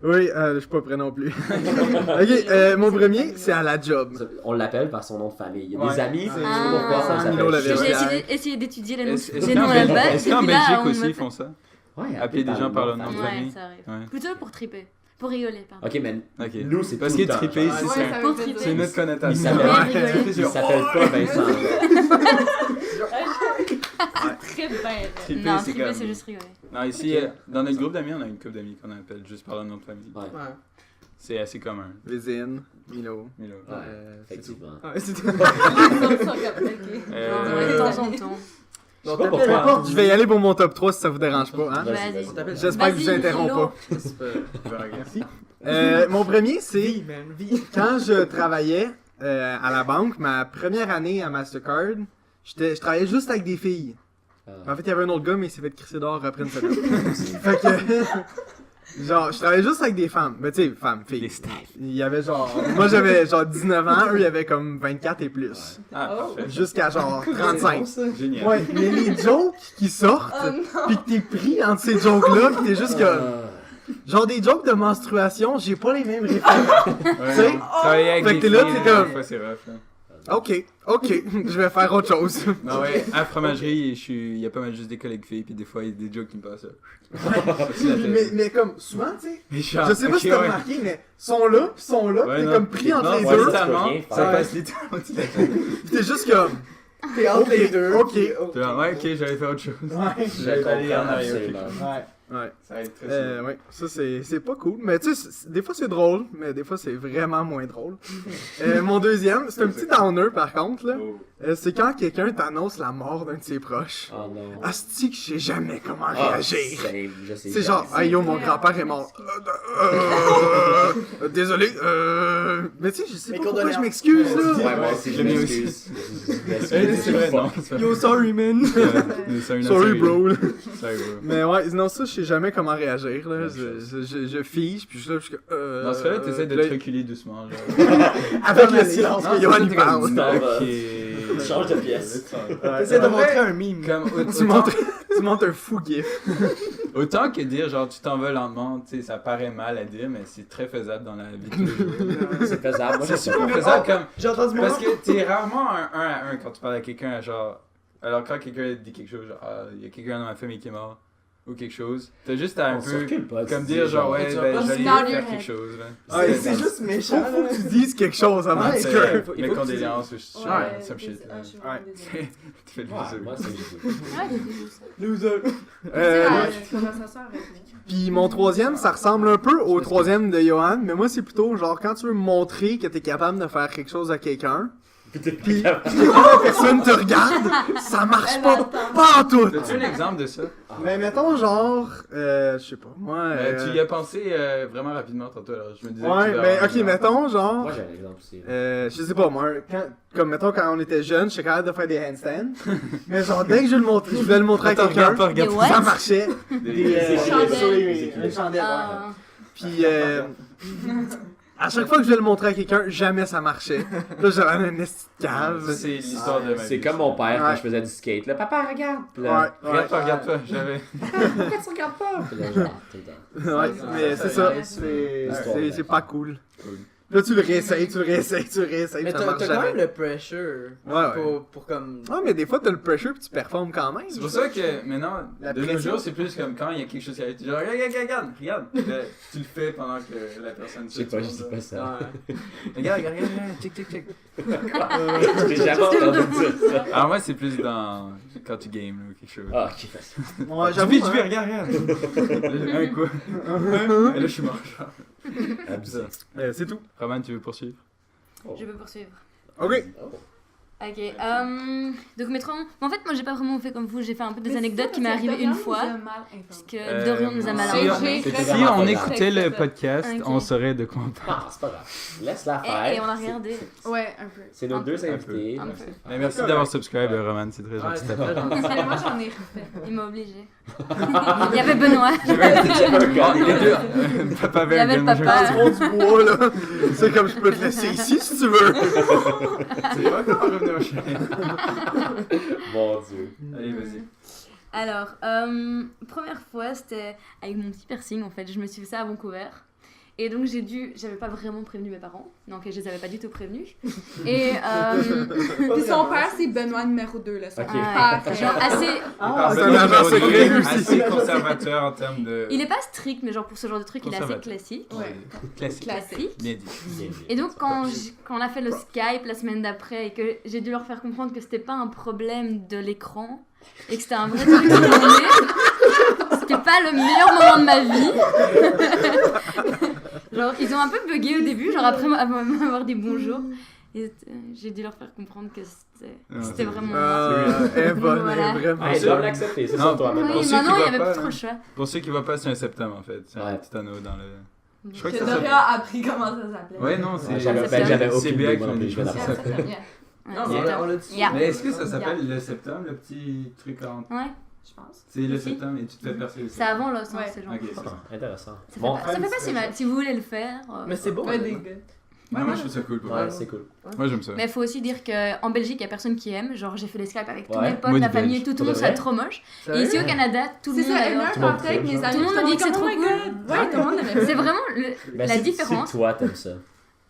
Oui, je suis pas prêt non plus. Ok, mon premier, c'est à la job. On l'appelle par son nom de famille. Il y a des Ouais. amis, C'est- tu sais pourquoi ça Milo s'appelle. Lavergne. J'ai Ouais. essayé d'étudier les noms Est-ce les noms qu'en là-bas. Est-ce qu'en et puis là, Belgique on aussi me ils fait- font ça? Ouais, Appeler des gens par leur nom de Ouais, famille. ça arrive. Ouais. Plutôt pour triper. Pour rigoler, pardon. Ok, mais Ok. nous, c'est Parce tout que le temps, triper, genre. c'est Ouais, ça. ça Pour veut dire triper. C'est une autre Il connotation. s'appelle Ouais. il s'appelle pas Vincent. Très bien. Triper, Non, c'est triper, comme- c'est juste rigoler. Non, ici, Ok. dans notre groupe d'amis, on a une couple d'amis qu'on appelle juste par leur nom de famille. Ouais, Ouais. C'est assez commun. Vézine, Milo. Mais là, ouais, C'est tout. effectivement. Ouais, c'est tout. Ils sont comme, ok. Euh, De temps en temps. Je sais Donc, pas t'appelles- pourquoi. Je vais y aller pour mon top 3 si ça vous dérange pas. Hein? Vas-y. On t'appelle J'espère que je vous Vas-y, interromps Milo. pas. C'est pas- Merci. Mon premier, c'est Vie, man, vie. quand je travaillais à la banque, ma première année à Mastercard, je travaillais juste avec des filles. Ah. En fait, il y avait un autre gars, mais il s'est fait crisser dehors après une semaine. Fait que, genre, je travaillais juste avec des femmes. Mais tu sais, femmes, filles. Des staffs. Il y avait genre, moi j'avais genre 19 ans, eux ils avaient comme 24 et plus. Ah, parfait. Jusqu'à genre C'est 35. bon, ça. Génial. Ouais, mais les jokes qui sortent, pis que t'es pris entre ces jokes-là, pis t'es juste comme. Genre des jokes de menstruation, j'ai pas les mêmes références. Ouais, sais? non. Travailler avec Fait des que t'es là, filles, t'es comme- des fois, c'est rough. Là. Ok, je vais faire autre chose. Non, ouais, à la fromagerie, il y a pas mal juste des collègues filles, puis des fois, il y a des jokes qui me passent. Là. mais comme, souvent, tu sais, Mais genre, je sais pas ok, si t'as ouais. remarqué, mais sont là, pis sont là, Ouais, t'es non. comme pris entre Non, les ouais, deux, ça. littéralement, Tu peux rien ça faire. passe littéralement. pis t'es juste comme, T'es entre les deux. Ok. T'es là, ouais, ok, j'allais faire autre chose. Ouais. J'allais aller en arrière. absolument. Ouais. Ouais. Ça va être très simple. Ouais, ça c'est pas cool. Mais tu sais, des fois c'est drôle, mais des fois c'est vraiment moins drôle. Mon deuxième, c'est un petit downer par contre, là. Oh. C'est quand quelqu'un t'annonce la mort d'un de ses proches. Oh non. Asti que je sais jamais comment Ah, réagir. same, je sais C'est jamais. genre, ah yo, mon grand-père est mort. Désolé, mais tu sais, je sais Mes pas pourquoi je condoléances. m'excuse là. Ouais, moi aussi, je m'excuse. C'est vrai, non. c'est pas- Yo, sorry, man. C'est une Sorry série. bro. Sorry, bro. Mais ouais, non, ça, je sais jamais comment réagir là. Même Je fige, puis je suis là, je suis comme. Dans ce cas-là, t'essaies de là, te reculer doucement. Genre. avec le silence Non, que c'est Johan ça, il t'es parle. comme, parle. ok. Change de pièce. T'essaies de montrer un meme. Comme, Tu montres un fou gif. autant que dire genre tu t'en vas lentement, tu sais, ça paraît mal à dire, mais c'est très faisable dans la vie de tous les jours. C'est faisable. Moi, je C'est sais super pas. faisable comme. J'ai entendu mon Parce que t'es rarement un à un quand tu parles à quelqu'un, genre. Alors quand quelqu'un dit quelque chose, genre, ah, il y a quelqu'un dans ma famille qui est mort, ou quelque chose, t'as juste à un On se peu. recule pas. Comme tu dire dis, genre, ouais, tu vas ben pas j'allais se nod your faire head. quelque chose, là. Ouais, c'est juste méchant. Faut que tu dises quelque chose avant Ouais, que c'est- tu mes condoléances, ou Ouais, some shit. ah, je suis vraiment désolée. Tu fais le Ouais, bisou. moi, c'est Ouais, j'ai vu ça. Loser. C'est la conversation avec lui. Puis mon troisième, ça ressemble un peu au troisième de Johan, mais moi c'est plutôt genre quand tu veux montrer que t'es capable de faire quelque chose à quelqu'un, puis la personne te regarde, ça marche pas en tout. T'as-tu un exemple de ça? Mais mettons genre, je sais pas, moi. Tu y as pensé vraiment rapidement tantôt, alors je me disais que tu Ouais, devais mais avoir un ok, exemple. mettons genre. Moi, j'ai un exemple aussi. Je sais pas, moi, comme mettons quand on était jeunes, j'étais capable de faire des handstands. Mais genre, dès que je voulais le montrer à Attends, quelqu'un, regarde, Des what? ça marchait. Des- chandelles. Une chandelle, ouais. Ah. Puis, à chaque fois que je voulais le montrer à quelqu'un, jamais ça marchait. Là, j'avais un esti de cave. C'est l'histoire de ma vie. C'est comme mon père quand Ouais. je faisais du skate. Là, papa, regarde. Puis Ouais, là, Regarde pas, j'avais. pourquoi tu regardes pas? Puis là, genre, tout le temps. Ouais, mais c'est ça. Ouais, C'est pas cool. Là, tu le réessayes, Mais ça t'as marche quand même jamais. le pressure. Ouais. Pour comme. Ouais, mais des fois, t'as le pressure puis tu performes quand même. C'est pour ça que maintenant, La de nos pression. jours, c'est plus comme quand il y a quelque chose qui arrive. Tu dis genre, regarde. Là, tu le fais pendant que la personne Je sais pas, je dis pas ça. Regarde, check. J'ai jamais entendu dire ça. Alors moi, c'est plus dans quand tu games ou quelque chose. Ah, ok, facile. Ouais, Tu vis, hein. regarde. Un coup. Et là, je suis mort. genre. Abusé. C'est tout. Roman, tu veux poursuivre? Je peux poursuivre. Ok. Oh. Ok, donc mes trois noms. En fait, moi j'ai pas vraiment fait comme vous, j'ai fait un peu des anecdotes qui m'est arrivées une fois. Parce que Dorian nous a mal si informés. Si vraiment on pas écoutait grave. le podcast, Ok. on saurait de quoi on parle. Ah, c'est pas grave. Laisse-la Et faire. on a regardé. Ouais, un peu. C'est nos Un deux peu. invités. Un peu. Mais merci d'avoir subscribe, Roman, c'est très Ouais, gentil. c'était très gentil. Mais moi j'en ai refait. Il m'a obligé. Il y avait Benoît. Les deux. Papa Il y avait le Vergen, papa. Trop du bois, là. C'est comme je peux te laisser ici si tu veux. C'est pas comment revenir au chien. Mon Dieu. Allez, vas-y. Alors, première fois, c'était avec mon petit piercing en fait. Je me suis fait ça à Vancouver. Et donc j'avais pas vraiment prévenu mes parents. Donc je les avais pas du tout prévenus. Et Puis son père, c'est Benoît numéro 2, là. Son Ok. père. genre assez. Ah, c'est Ben, un agent numéro secret, deux, lui aussi. assez conservateur en termes de. Il est pas strict, mais genre pour ce genre de truc, il est assez Conservateur. classique. Ouais. Classique. Classique. Bien dit. Et donc quand on a fait le Skype la semaine d'après et que j'ai dû leur faire comprendre que c'était pas un problème de l'écran et que c'était un vrai truc qui venait, c'était pas le meilleur moment de ma vie. Genre ils ont un peu bugué au début, genre après m'avoir dit bonjour. Et j'ai dû leur faire comprendre que c'était vraiment moi. Elle est bonne, Voilà. elle est vraiment Ah, ils doivent l'accepter, c'est Non. sur toi Oui, maintenant. ceux maintenant qui il y voient avait pas, plus trop là. le choix. Pour ceux qui voient pas, c'est un septembre en fait. C'est un Ouais. petit anneau dans le. Je crois que Que ça s'appelle. Doria a appris comment ça s'appelait. Ouais, non, c'est. Ouais, j'avais c'est aucune BA idée, qui moi non m'a plus, dit je viens ça d'apprendre. s'appelle. Yeah, Ouais, Non, c'est on l'a dit. Yeah. Mais est-ce que ça s'appelle le septembre, le petit truc en. Ouais, je pense. C'est le Si. septembre et tu te fais percer aussi. c'est avant l'os, hein, Ouais. c'est genre. Ok, c'est ça. Ah, intéressant. Ça Bon, fait pas si mal. Si vous voulez le faire. Mais c'est beau. Ouais, hein. des gars. Non, moi je trouve ça cool pour ouais, moi. c'est cool. Moi j'aime ça. Mais il faut aussi dire qu'en Belgique, il y a personne qui aime. Genre, j'ai fait les Skype avec tous Ouais. mes potes, Moi, la du famille et belge. tout. Tout le monde, Pour c'est de trop moche. Et Sérieux? ici au Canada, tout le C'est monde ça, une adore. heure Tout le monde partait avec mes trouve, amis. Tout le monde j'étais me dit que c'est comme, trop oh my cool. God. Ouais, tout le monde aimait C'est ça. vraiment Ben, la si- différence. Si toi t'aimes ça.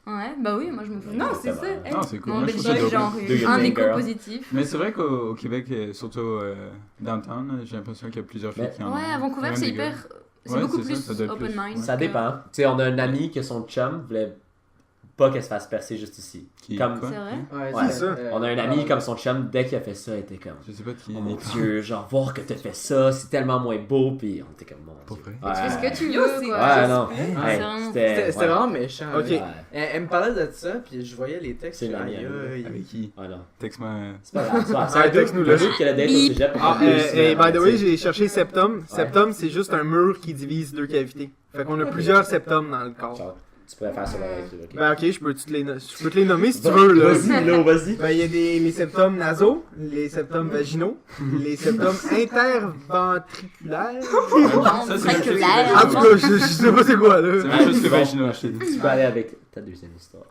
Ouais, bah oui, moi je m'en fous. Non, c'est ça. Non, Hey. Non, c'est cool. Mon Moi, je trouve ça Belgique, dope. genre Do your un thing, écho girl. positif. Mais c'est vrai qu'au Québec, surtout downtown, là, j'ai l'impression qu'il y a plusieurs filles Mais- qui en ont. Ouais, à Vancouver, Même c'est des gars. hyper. C'est Ouais, beaucoup c'est ça, plus ça doit être open plus. mind. Ça dépend. Tu sais, on a un ami que son chum voulait pas qu'elle se fasse percer juste ici. Comme... Quoi? C'est vrai? Ouais, c'est ça. On a un ami comme son chum, dès qu'il a fait ça, il était comme... Je sais pas qui Oh mon Dieu, genre voir que t'as fait ça, c'est tellement moins beau, puis on était comme mon Pour Dieu. vrai? Tu fais ce que tu Yo, veux, c'est- quoi. Ouais, non. c'est Hey, vraiment- C'était ouais. vraiment méchant. Ok. là. Elle me parlait de ça, puis je voyais les textes. C'est je suis l'ami, aïe, ami. aïe. Avec qui? Ouais, non. Texte-moi. C'est pas grave, c'est pas grave. Ouais, texte-nous le truc qu'elle a date au Bip. cégep pour Ah, faire 2 semaines. by the way, tu sais. j'ai cherché septum. Septum, c'est juste un mur qui divise deux cavités. Fait qu'on a plusieurs septums dans le corps. Genre, tu pourrais faire ça avec ok. Ben ok, je peux te les nommer si tu veux là. Vas-y, Milo, vas-y. Ben il y a les septums nasaux, les septums vaginaux, les septums interventriculaires. Ça, c'est Ventriculaire. En tout cas, je sais pas c'est quoi C'est là. la même chose que Vaginal, je te dis. Tu peux aller avec ta deuxième histoire.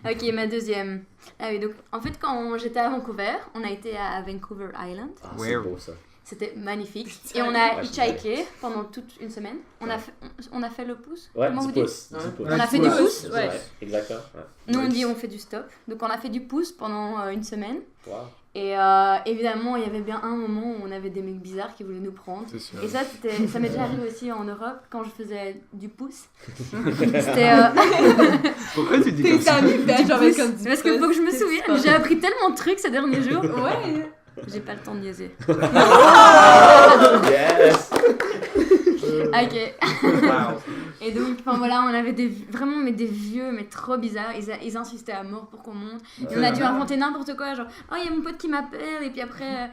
Ok, ma deuxième. Ah oui, donc en fait, quand j'étais à Vancouver, on a été à Vancouver Island. Ah, c'est Where? beau ça. C'était magnifique. Et on a Ouais, hitchhiké pendant toute une semaine. On a fait le pouce. Ouais, Comment du vous dites pouce. Du pouce. On a fait du pouce. Ouais, exactement. Ouais. Nous, on dit on fait du stop. Donc, on a fait du pouce pendant une semaine. Wow. Et évidemment, il y avait bien un moment où on avait des mecs bizarres qui voulaient nous prendre. C'est sûr. Et ça m'est déjà arrivé aussi en Europe quand je faisais du pouce. C'était. Pourquoi tu dis comme Tes ça? amis, peut-être, j'en vais comme du Parce qu'il faut que je me souvienne. J'ai appris tellement de trucs ces derniers jours. Ouais. J'ai pas le temps de niaiser. Yes! Ok. Et donc, enfin voilà, on avait vraiment des vieux, mais trop bizarres. Ils insistaient à mort pour qu'on monte. Et on a dû inventer n'importe quoi, genre, oh, il y a mon pote qui m'appelle. Et puis après,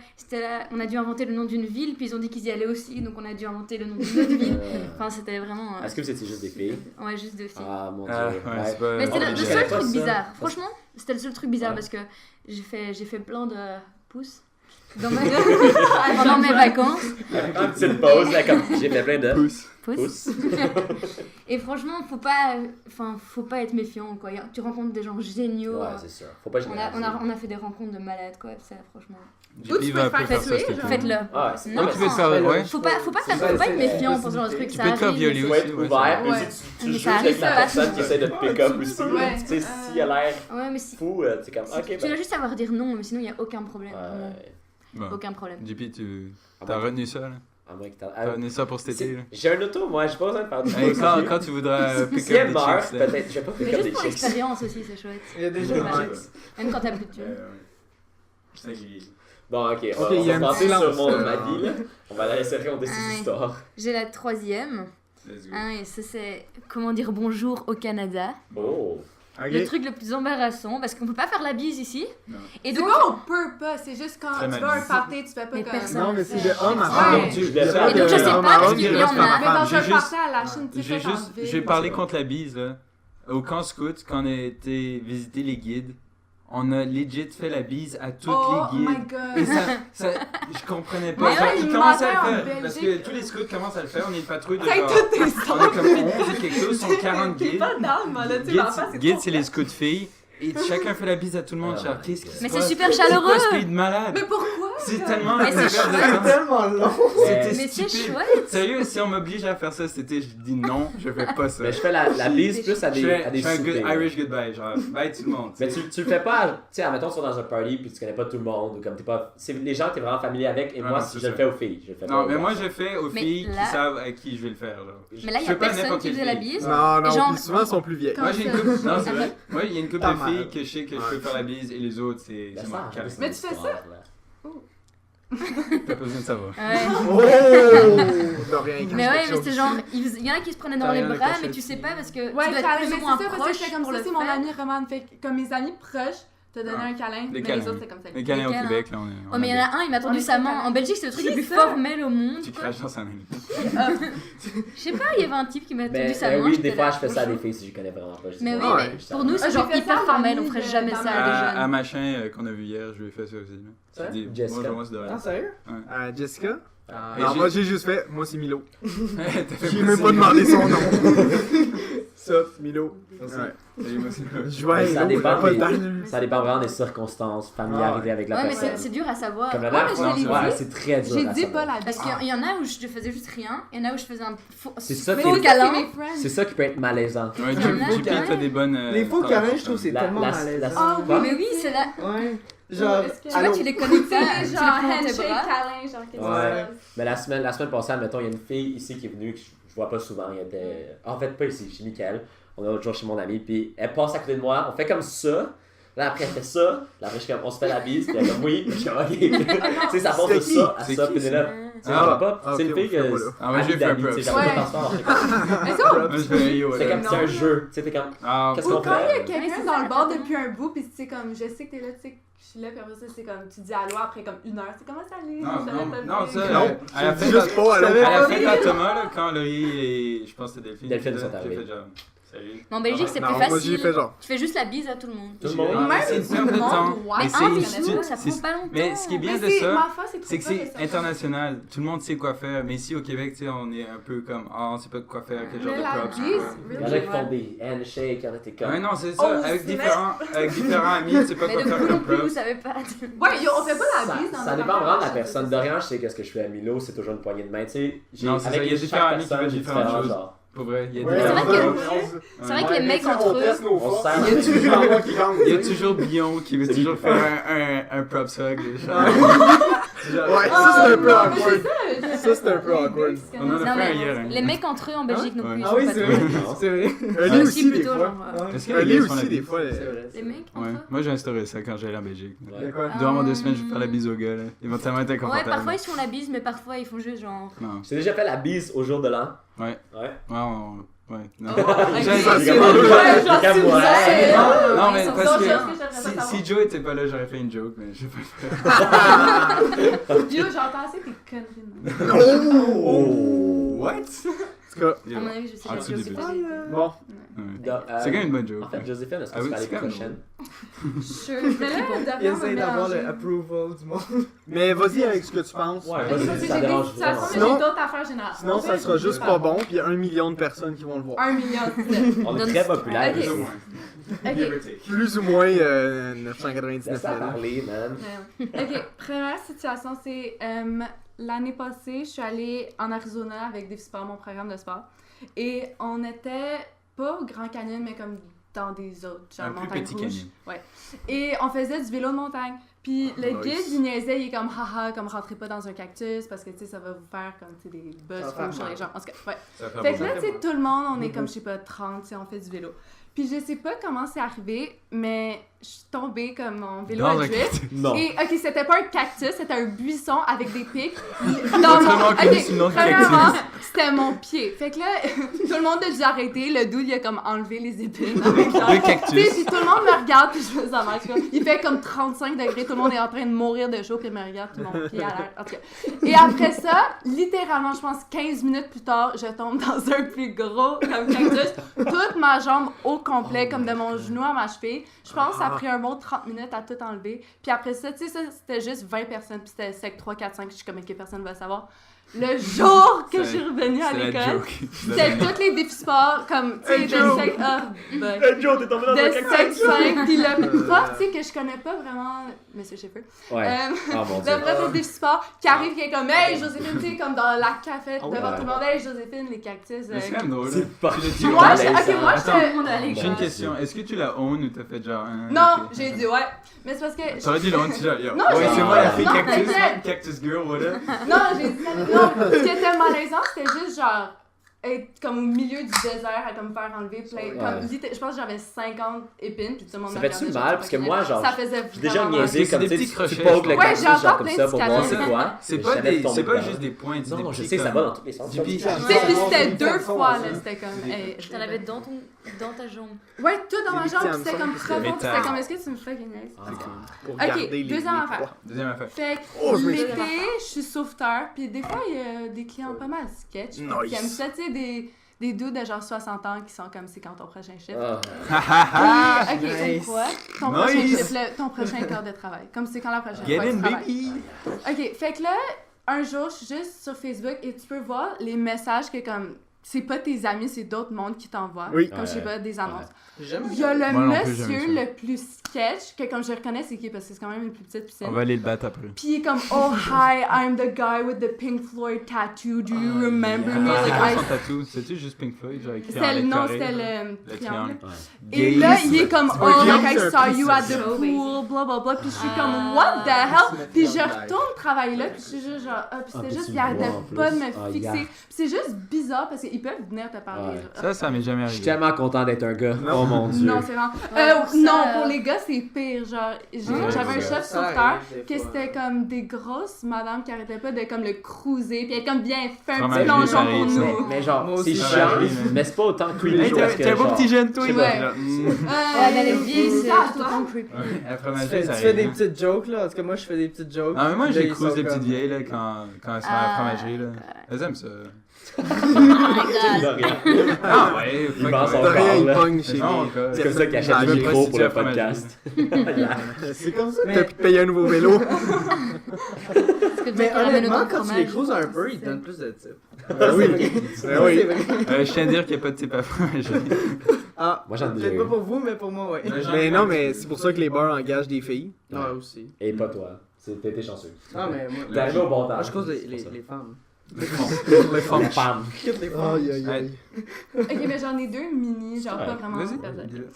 on a dû inventer le nom d'une ville. Puis ils ont dit qu'ils y allaient aussi. Donc on a dû inventer le nom d'une autre ville. Enfin, c'était vraiment. Est-ce que vous étiez juste des filles? Ouais, juste deux filles. Ah mon dieu. Ah, ouais, c'est pas. Mais c'était Oh, le je seul savais pas truc ça. bizarre. Franchement, c'était le seul truc bizarre Ouais. parce que j'ai fait plein de pouces pendant mes vacances. Une petite pause là, comme j'ai fait plein de Pouce. pouces. Et franchement, faut pas être méfiant, quoi. Tu rencontres des gens géniaux. Ouais, c'est sûr. Faut pas on a fait des rencontres de malades, quoi. Ça, franchement. Ou tu JP peux va te faire faire ça, tuer, cet été. genre. Faites-le. Ah, Non, tu peux te faire. Ouais. Faut pas être méfiant pour ce genre de truc. Tu Ça peux te faire arrive, violer mais faut aussi. être ouais, ouvert, Ouais. mais si tu Mais joues ça avec arrive la pas. personne qui essaie de te pick up aussi, Ouais. tu sais, s'il a l'air Ouais, mais si. fou, c'est comme, ok, Tu dois juste savoir dire non, mais sinon il y a aucun problème. Vraiment. Ouais. Bon. Aucun problème. JP, Ah, t'as ouais. retenu ça, là? À moins que T'as t'as... retenu ça pour cet été, là? J'ai un auto, moi, j'ai pas besoin de faire du Hey, pouce. quand tu voudras pick Si elle up des meurt, chicks, là. peut-être, je vais pas Mais pick up juste des pour chicks. l'expérience aussi, c'est chouette. Il y a déjà Ouais. un Même quand t'as plus de thunes. Je sais qu'il- Bon, ok, Ok, on il y a va une passer silence, sur ma là. vie, là. On va la laisser raconter ses Ah, histoires. J'ai la troisième. Let's go. Et ça, c'est comment dire bonjour au Canada. Oh. Le truc le plus embarrassant, parce qu'on peut pas faire la bise ici. Non. Et C'est donc, quoi, on peut pas, c'est juste quand Très tu mal veux un dit. party, tu fais pas Mais comme... personne. Non, mais c'est de homme à Ouais. femme. Je voulais Et donc, je sais pas, parce qu'il y en a. Mais dans J'ai un juste- party à la Chine, tu J'ai fais en juste, ville. j'ai parlé contre la bise là. Au camp scout, quand on a été visiter les guides, on a legit fait la bise à toutes Oh les my guides. Et god. je comprenais pas. Mais Genre, ouais, ils ils commençaient à mendaient le en faire. Parce que Belgique. tous les scouts commencent à le faire. On est une patrouille de Avec genre. toutes tes On est histoires. comme 11 ou quelque chose, sont 40 T'es guides. pas down, moi, là, tu sais, l'enfant, c'est Guides, trop c'est les scouts filles. Et chacun fait la bise à tout le monde. Oh Genre, my qu'est-ce qui God. se Mais passe? c'est super C'est quoi chaleureux. ce pays de malade? Mais pourquoi? C'est tellement Mais c'est incroyable de C'est faire. tellement long. C'était Mais c'est stupide. chouette. Sérieux, si on m'oblige à faire ça cet été, je dis non, je fais pas ça. Mais je fais la bise plus à Je des, à fais des un soupers. good Irish goodbye, genre bye tout le monde. Mais tu le fais pas, tu sais, admettons, tu es dans un party puis tu connais pas tout le monde, ou comme t'es pas. C'est les gens que t'es vraiment familier avec, et Ah moi, non, si c'est je le ça. fais aux filles, je le fais pas Non, aux mais moi garçons. je fais aux Mais filles là- qui savent à qui je vais le faire. Genre. Mais là, il y Je a fais pas personne n'importe qui faisait quelle la fille. bise. Non, non, Genre- puis souvent, elles sont plus vieilles. Moi j'ai une ça- couple. Non, c'est vrai. Moi il y a une couple Pas de mal. filles que je sais que je peux faire la bise et les autres c'est La moi. star, Calme. c'est Mais tu fais l'histoire, là. T'as pas besoin de savoir. Ouais. Oh! De rien, Mais ouais, mais c'est genre, il y en a qui se prenaient dans T'as les rien à bras, cacher mais tu dessus. sais pas parce que Ouais, tu dois être câlin, plus mais ou c'est moins ça, parce que proche j'étais comme pour ça, le c'est mon faire. ami Roman. Fait que comme mes amis proches, t'as donné un câlin, Des mais câlins. les autres, c'est comme ça. Les câlins au câlins. Québec là on est. Oh, mais il y en a un, il m'a tendu On est sa très main. câlins. En Belgique, c'est le truc le Qui plus ça? formel au monde. Tu craches dans sa main. Je sais pas, il y avait un type qui m'a tendu Mais sa main. oui, j'étais des fois, là, je fais ça à des bonjour. filles si je connais vraiment pas. Je sais Mais pas. oui, Ouais. mais pour nous, Ah, c'est j'ai genre fait hyper ça à formel, on l'ami ferait de- jamais dans ça ma- à des À jeunes. machin qu'on a vu hier, je lui ai fait ça aussi. là. C'est vrai? J'ai dit, Jessica? bonjour, moi c'est de rien. Ah, sérieux? Jessica? Ah, Et Non, j'ai- moi j'ai juste fait, moi c'est Milo. T'as fait J'ai moi, même c'est- pas demandé son nom. Sauf Milo. Ouais. Ouais. Et moi, c'est- Je vois, Ça Milo, dépend pas des- d'âge. Ça dépend vraiment des circonstances, familiarité avec la Ouais, mais personne. c'est dur à savoir. Comme la Ouais, dernière mais fois, je l'ai ouais, dit. c'est très dur J'ai à dit savoir. pas la Parce qu'il y en a où je faisais juste rien, il y en a où je faisais un faux, C'est ça qui faux est- câlin. C'est ça qui peut être malaisant. Ouais, Il y en a JP, qui- t'as des bonnes. Les faux câlins, je trouve c'est La- tellement la- malaisant. Ah oui, Quoi? Mais oui, c'est là. Ouais. Genre, Est-ce que- Tu vois, allô? tu les connais pas, tu les genre prends dans tes handshake, bras. câlin, genre quelque Ouais. chose. Mais la semaine passée, admettons, il y a une fille ici qui est venue, que je vois pas souvent. Il y était... En fait, pas ici, chez Mickaël. on est l'autre jour chez mon ami, puis elle passe à côté de moi, on fait comme ça. Là, après, elle fait ça. Là, après, je suis comme, on se fait la bise. Puis elle est comme, oui. Puis je suis comme, ok. Tu sais, ça passe de ça à ça. Puis là, c'est une fille que. Ah, moi, j'ai fait un peu. C'est Ouais. comme, c'est un jeu. Tu sais, t'es comme, qu'est-ce qu'on Quand il y a fait? quelqu'un dans le bar depuis un bout, puis c'est comme, je sais que t'es là, tu sais que je suis là, puis après ça, c'est comme, tu dis allô après comme 1 heure. C'est comment ça allait? Non, ça, Non, elle a fait juste pas, alors. elle a fait à Thomas, là, quand Laurie et je pense que c'était Delphine. Delphine sont J'ai arrivées. fait genre, salut. Mais en Belgique, c'est Non, plus moi, facile. j'ai fait genre. Tu fais juste la bise à tout le monde. Tout le monde. Ah, mais c'est une perte de temps. Mais Mais un c'est- bisou, ça c'est- prend pas longtemps. Mais ce qui est bien de Ma ça, foi, c'est trop c'est que c'est pas international. Tout le monde sait quoi faire. Mais ici au Québec, tu sais, on est un peu comme, on sait pas quoi faire, quel genre Mais de la props. bise, Il y en a qui really? font des handshakes, il y en a qui comme. Ouais, non, c'est ça. Oh, avec c'est différents amis, tu sais pas Mais quoi de faire vous non comme plus, vous props. savez pas. Ouais, on fait pas la bise dans Ça notre dépend vraiment de la affaire, personne. c'est De ça. rien, je sais qu'est-ce que je fais à Milo, c'est toujours une poignée de main. Tu sais, Non, c'est ça, il y a chaque différents amis qui personne, veulent j'ai différentes différents choses. genres. Pour vrai, il y a Ouais, c'est vrai différents- que- C'est vrai que les mecs entre eux. On se sert. Il y a toujours- Il y a toujours Bion qui veut toujours faire un props hug. Ouais, ça c'est un peu awkward. Ça c'est un peu awkward. On en a Non, fait mais hier. hein. les mecs entre eux en Belgique non Ouais. plus. ils Ah sont oui, pas c'est trop- vrai. Non. C'est vrai. Un lit aussi des plutôt, fois. genre, Est-ce que Un les lit gars font la aussi des bise? fois. C'est vrai. Les mecs entre Ouais, eux. moi j'ai instauré ça quand j'allais en Belgique. Ouais. Quoi? Durant 2 semaines, je vais faire la bise aux gars. Là. Ils vont tellement être Ouais, inconfortables. parfois ils se font la bise, mais parfois ils font juste genre. Non. J'ai déjà fait la bise au jour de l'an. Ouais. Ouais. Ouais, non. Oh, J'ai- Ça, c'est Comme, bon. ouais, genre, comme, si vous ouais. savez, Non, mais ils sont parce dangereux, que j'aimerais si, savoir. si Joe était pas là, j'aurais fait une joke, mais je vais pas le faire. Yo, j'entends assez tes conneries. Oh! What? En tout cas, À mon avis, je sais En pas dessous si du c'est début. pas. bon. Ouais. C'est quand même une bonne joke. En fait, Joséphine, est-ce que Ah tu oui, vas aller c'est quand même prochaine? Mais là, Il devant essaie me d'avoir le mélanger. approval du monde. Mais vas-y avec ce que tu penses. Ouais, Parce que vas-y, j'ai ça des dérange situations, vraiment. mais Sinon- j'ai d'autres affaires générales. Sinon, ça sera juste pas bon, puis il y a 1 million de personnes qui vont le voir. 1 million de On est Donne- très populaire. Ok. ici. Ok. Plus ou moins 999 Laisse-la 000. parler, man. Ok, première situation, c'est l'année passée, je suis allée en Arizona avec Défi Sport, mon programme de sport. Et on était pas au Grand Canyon, mais comme dans des autres, genre Un plus Montagne petit Rouge. canyon. Ouais. Et on faisait du vélo de montagne. Puis le Nice. guide, il niaisait, il est comme haha, comme rentrez pas dans un cactus parce que tu sais, ça va vous faire comme tu sais, des buzz Ça va faire rouges sur mal. les jambes. En tout cas, ouais. Ça va faire Fait que beaucoup. là, tu sais, tout le monde, on est comme, je sais pas, 30, tu sais, on fait du vélo. Puis je sais pas comment c'est arrivé, mais je suis tombée comme mon vélo Dans à un drift. Non. Et ok, c'était pas un cactus, c'était un buisson avec des pics. Autrement connu sous le nom de premièrement, cactus. c'était mon pied. Fait que là, tout le monde a dû arrêter. Le dude, il a comme enlevé les épines. Avec genre, Le tu sais, cactus. puis tout le monde me regarde, puis je me sens mal. Tu vois. Il fait comme 35 degrés, tout le monde est en train de mourir de chaud, puis il me regarde, puis mon pied à l'air. En tout cas. Et après ça, littéralement, je pense 15 minutes plus tard, je tombe dans un plus gros comme cactus. Toute ma jambe au complet, comme de mon genou à ma cheville. Je pense que ça a pris un bon 30 minutes à tout enlever. Puis après ça, tu sais, ça, c'était juste 20 personnes, puis c'était sec 3, 4, 5. Je suis comme, ok, personne va savoir. Le jour que je suis revenue à C'est la l'école, joke. c'était tous les défis sports, comme, tu sais, Hey, de Joe! sec... Ah, ben, Hey Joe, t'es tombé dans un de cactus! sec 5, puis le prof, tu sais, que je connais pas vraiment, Monsieur Schaeffer, Ouais. Ah mon dieu. le prof de défi sport, qui arrive, qui est comme, hey, Joséphine, tu sais, comme dans la cafette, Ah ouais. devant tout le monde, hey, Joséphine, les cactus. Mais c'est quand même drôle. là. C'est pas Tu l'as dit Moi, au- je- ok, moi, Attends, Tout le monde à l'école. j'ai une question. Est-ce que tu l'as own ou t'as fait genre un. Non, ok. j'ai dit ouais. Mais c'est parce que. T'aurais dit le own, tu genre, yo. Non, Ouais, j'ai- c'est moi la fille non, cactus, t'inquiète. cactus girl, whatever. Non, j'ai dit. Non, ce qui était malaisant, c'était juste genre. Être comme au milieu du désert à comme faire enlever plein. Comme, je pense que j'avais 50 épines, puis tout le monde Ça me fait-tu regardait, mal? genre, Parce que moi, genre, ça faisait j'ai déjà vraiment mal. niaisé C'est comme des tu sais, petits tu crochets. poques le Ouais, cactus, j'ai encore genre comme plein ça de pour voir c'est cicatrices. quoi. C'est Mais pas jamais des, tombé c'est pas dedans. juste des points, Non, des non, je petits sais, ça comme- va dans tous les sens. Du pied. Tu sais, puis c'était Ils deux font fois, ça. là, c'était comme. hey, Je t'en avais dans ta jambe. Ouais, tout dans ma Les jambe, victimes puis c'était sont comme plus profond, puis métal. c'était comme, est-ce que tu me fais une niaise? Ah, Pour Ok, garder les deuxième affaire. poids. Deuxième affaire. Fait que Oh, je me suis- l'été, je suis sauveteur, puis des fois, il y a des clients pas mal sketch. Nice. Qui aiment ça, tu sais, des dudes de genre 60 ans qui sont comme c'est quand ton prochain chiffre. Ah. Puis, ok, Nice. comme quoi? Ton Nice. prochain chiffre, ton prochain quart de travail. Comme c'est quand la prochaine Get fois que in, tu travailles. baby! Ok, fait que là, un jour, je suis juste sur Facebook et tu peux voir les messages que comme. C'est pas tes amis, c'est d'autres mondes qui t'envoient. Oui. Comme je sais pas, des annonces. J'aime Il y a le Moi non plus, monsieur j'aime ça. le plus sketch, que comme je reconnais, c'est qui? Parce que c'est quand même une plus petite piscine. On va aller le battre après. Puis il est comme, oh hi, I'm the guy with the Pink Floyd tattoo, do you remember me? Attends, c'est Like, quoi I... son tatou? C'est-tu juste Pink Floyd? Genre écrit en C'était le lettres nom, carrées? c'était le Le triangle. triangle. Et là, il est comme, oh, Ok, like I c'est un saw prix, you ça. at the pool, bla bla bla. Puis je suis comme, what the hell? Puis je retourne travailler là, puis je suis juste genre, ah, puis c'était puis juste, tu il arrêtait le vois en pas de plus. me Ah, fixer. yeah. Puis c'est juste bizarre parce que ils peuvent venir te parler. Ouais. Ça m'est jamais Je suis arrivé. tellement content d'être un gars. Oh mon dieu. Non, c'est vraiment. pour non, ça, pour les gars, c'est pire. Genre, j'avais un chef sauveteur que c'était comme des grosses madames qui arrêtaient pas de comme le cruiser, puis être comme bien fait un petit plongeon pour nous. Mais genre, Moi c'est aussi, chiant, j'arrive. mais c'est pas autant creepy. Hey, parce que, t'es un beau genre, petit jeune, toi, je sais là. pas. Genre, Ouais, les vieilles, c'est tout le temps creepy. La Tu fromagerie, fais, ça tu fais des arrive. petites jokes là, en tout cas moi je fais des petites jokes. Ah, mais moi, Là, j'ai ils cruise sont les petites comme- vieilles, là, quand elles sont à la fromagerie, là. Elles aiment ça. Ah, ouais, Il fuck, pense ouais. encore, Rien, il là. pogne chez Non, lui. C'est comme ça qu'il achète Ah, le je micro sais pour pas le si tu as podcast. C'est comme ça que Mais- t'as pu te payer un nouveau vélo. Parce que Mais tu ramènes honnêtement, autant de quand tu les fromage. cruises un peu, ils te donnent plus de tips. oui. C'est oui. vrai. Je tiens à dire qu'il n'y a pas de type à fromagerie. Ah, Moi, j'en ai déjà peut-être eu. pas pour vous, mais pour moi, ouais. Mais non, mais c'est pour ça que les bars engagent des filles. Ouais, aussi. Et pas toi. T'es chanceux. Ah, mais moi, T'es arrivé au bon temps. moi je cause C'est les pour ça. femmes. Les La femmes. femme. Toutes les femmes. Aïe, aïe, aïe. Ok, mais j'en ai deux mini, genre pas vraiment Vas-y. personnels.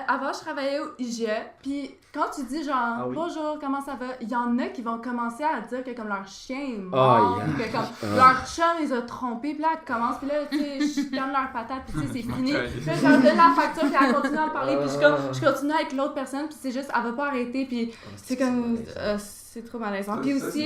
Avant, je travaillais au IGE, puis quand tu dis genre Ah oui. bonjour, comment ça va, il y en a qui vont commencer à dire que comme leur chien est Oh, mort, yeah. que comme leur chum les a trompés, puis là elle commence, puis là tu sais, je donne leur patate, puis tu sais, c'est fini. Puis là, je leur donne la facture, puis elle continue à me parler, puis je continue avec l'autre personne, puis c'est juste, elle va pas arrêter, puis c'est comme, c'est trop malaisant. Puis aussi,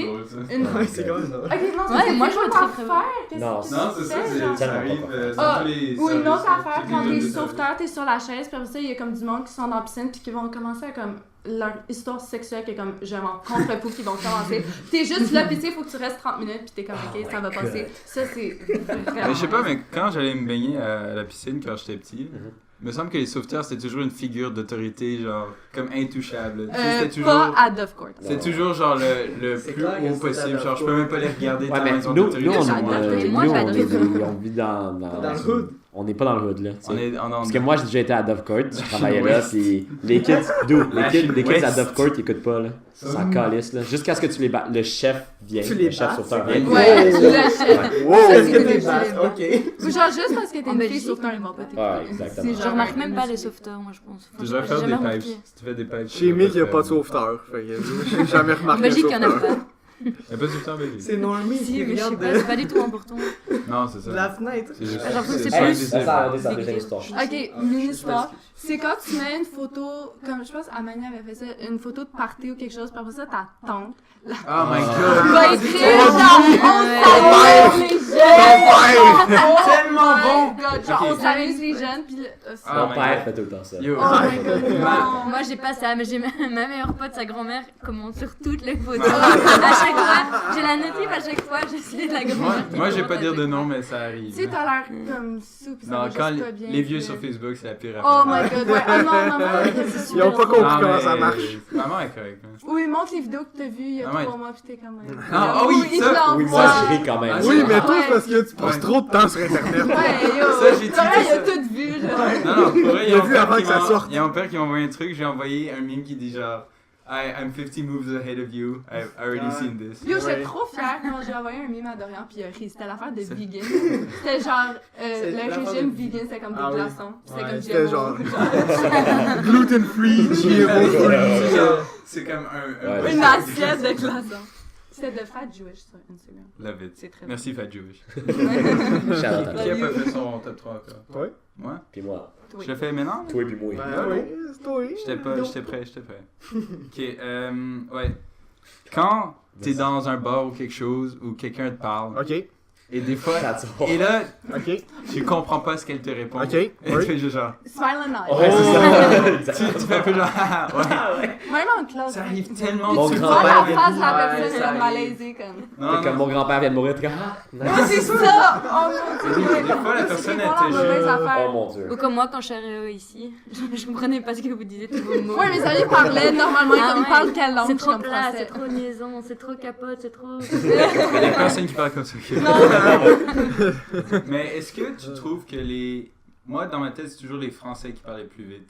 une. Ouais, c'est quand même drôle. Ok, non, Ouais, c'est moi, quoi je me ton trouve affaire? Qu'est-ce Non, que Non, c'est ça, fais, genre? ça arrive. Ah, tous les ou une autre services, affaire, tous quand les t'es deux sauveteur, t'es sur la chaise, puis après ça, il y a comme du monde qui sont dans la piscine, puis qui vont commencer à comme leur histoire sexuelle qui est comme je m'en contre-fou, qui vont commencer. T'es juste là, puis tu sais, faut que tu restes 30 minutes, puis t'es comme ok, ça va passer. Ça, c'est vraiment. Mais je sais pas, mais quand j'allais me baigner à la piscine quand j'étais petit, il me semble que les sauveteurs c'était toujours une figure d'autorité, genre comme intouchable. Tu sais, c'était toujours. Pas à Dovecourt. C'est toujours genre le C'est plus clair que haut c'est possible. à Genre, je peux même pas les regarder Ouais, tellement mais ils ont nous, d'autorité. on, J'adore. Moi, nous, j'adore. on vit dans le on n'est pas dans le hood, là. tu sais. On est en Parce que moi, j'ai déjà été à Dovecourt, je travaillais là, Chine-Ouest. puis les kids, les kids à Chine-Ouest. Dovecourt, ils écoutent pas, là. Ils s'en calissent, là. Jusqu'à ce que tu les battes. Le chef vient, Tu les le chef battes, sauveteur c'est vient. Ouais, tu l'achètes. Wow! Est-ce que t'es c'est basse? les Ok. Ou genre juste parce que t'es En une fille Belgique. sauveteur, ils vont pas t'écouter. Ouais, exactement. C'est Je genre remarque un même pas les monsieur. sauveteurs, moi je pense. Tu devrais faire J'ai des jamais pipes. remarqué. Si tu fais des pipes. Chez Mick, il n'y a pas de sauveteur. Fait que j'ai jamais En remarqué un Belgique, il y en a sauveteur. pas. Il y a pas de sauveteur en Belgique. C'est Normie Si, qui mais je sais regarde pas, c'est pas du tout important. Non, c'est ça. de la fenêtre. C'est juste. Genre, c'est Hey, plus- ça, ça, c'est la Big deuxième deal. histoire. Ok, une histoire. C'est quand tu mets une photo, comme je pense Amani avait fait ça, une photo de party ou quelque chose, puis après ça, ta tante Oh my va god! écrire genre on s'amuse les jeunes! Tellement Oh my God, genre Ok. on s'amuse les jeunes, puis Ah, Mon my père God. fait tout le temps ça. Yo. oh my God, non! Moi j'ai pas ça, mais j'ai ma meilleure pote, sa grand-mère, commente sur toutes les photos. À chaque fois, j'ai la notif à chaque fois, j'essaie de la Moi, grand-mère. moi, je vais pas dire de nom, mais ça arrive. Tu sais, t'as l'air comme soupe, ça Non, va quand juste pas bien. les vieux puis- sur Facebook, c'est la pire Oh affaire. my God, ouais. Ah non, maman, Ils ont pas compris Non, comment mais ça marche. Maman est correcte. hein. oui, montre les vidéos que t'as vues il y a Ah ouais. 3 mois, puis t'es comme. Ah oui, il ça, te l'envoie. Oui, moi, je ris quand même. Ah, Oui, mais toi, Ouais. c'est parce que tu passes Ouais. trop de temps sur Internet. Ouais, yo! Ça, j'ai T'as tweeté il a ça. tout vu, genre. Non, non, pour vrai, il y Il a a mon vu père avant qui que ça m'a- sorte. il y a mon père qui m'a envoyé un truc, j'ai envoyé un meme qui dit genre I'm 50 moves ahead of you, I've already Ouais. seen this. Yo, j'étais Ouais. trop fière quand j'ai envoyé un meme à Dorian, puis il a ri. C'était l'affaire de vegan. C'était genre, C'est le l'affaire régime de- vegan, c'était comme des Ah oui. glaçons. C'était Ouais, comme c'était GMO. genre gluten free, GMO free. C'est genre- C'est comme un Ouais. Une assiette de glaçons. C'était de Fat Jewish sur Instagram. Love it. C'est très Merci Fat Jewish. Shout-out à Qui toi. a pas fait son top 3 encore? Ouais. Moi? Puis moi. Oui. Je le fais maintenant? Toi et puis moi. Ouais, c'est toi. J'étais prêt. Ok, ouais. Quand t'es dans un bar ou quelque chose où quelqu'un te parle, Ok, et des fois, That's all. et là, ok, tu comprends pas ce qu'elle te répond. ok. Et tu Oui. fais juste genre, Smile and Eye. Ouais, c'est ça. tu fais un peu genre, ah, ouais. Même en classe. Ça arrive tellement Mon Tu souvent. vois grand-père la face de la Ouais, personne, ça elle est arrive. malaisée comme. Non, Comme non. mon grand-père vient de mourir, t'es comme ah! Ah, c'est ça! Oh mon dieu! Des fois, la personne, elle te mauvaise jure. affaire. Oh mon dieu. Ou comme moi quand je suis arrivée ici, je comprenais pas ce que vous disiez tous vos mots. Ouais, mes amis parlaient normalement, Ah comme ouais. ils parlent quelle langue? C'est Je suis trop comme plat, français. c'est trop niaisant, c'est trop capote, c'est trop. Il y a personne qui parle comme ça. Mais est-ce que tu trouves que les... Moi, dans ma tête, c'est toujours les Français qui parlaient plus vite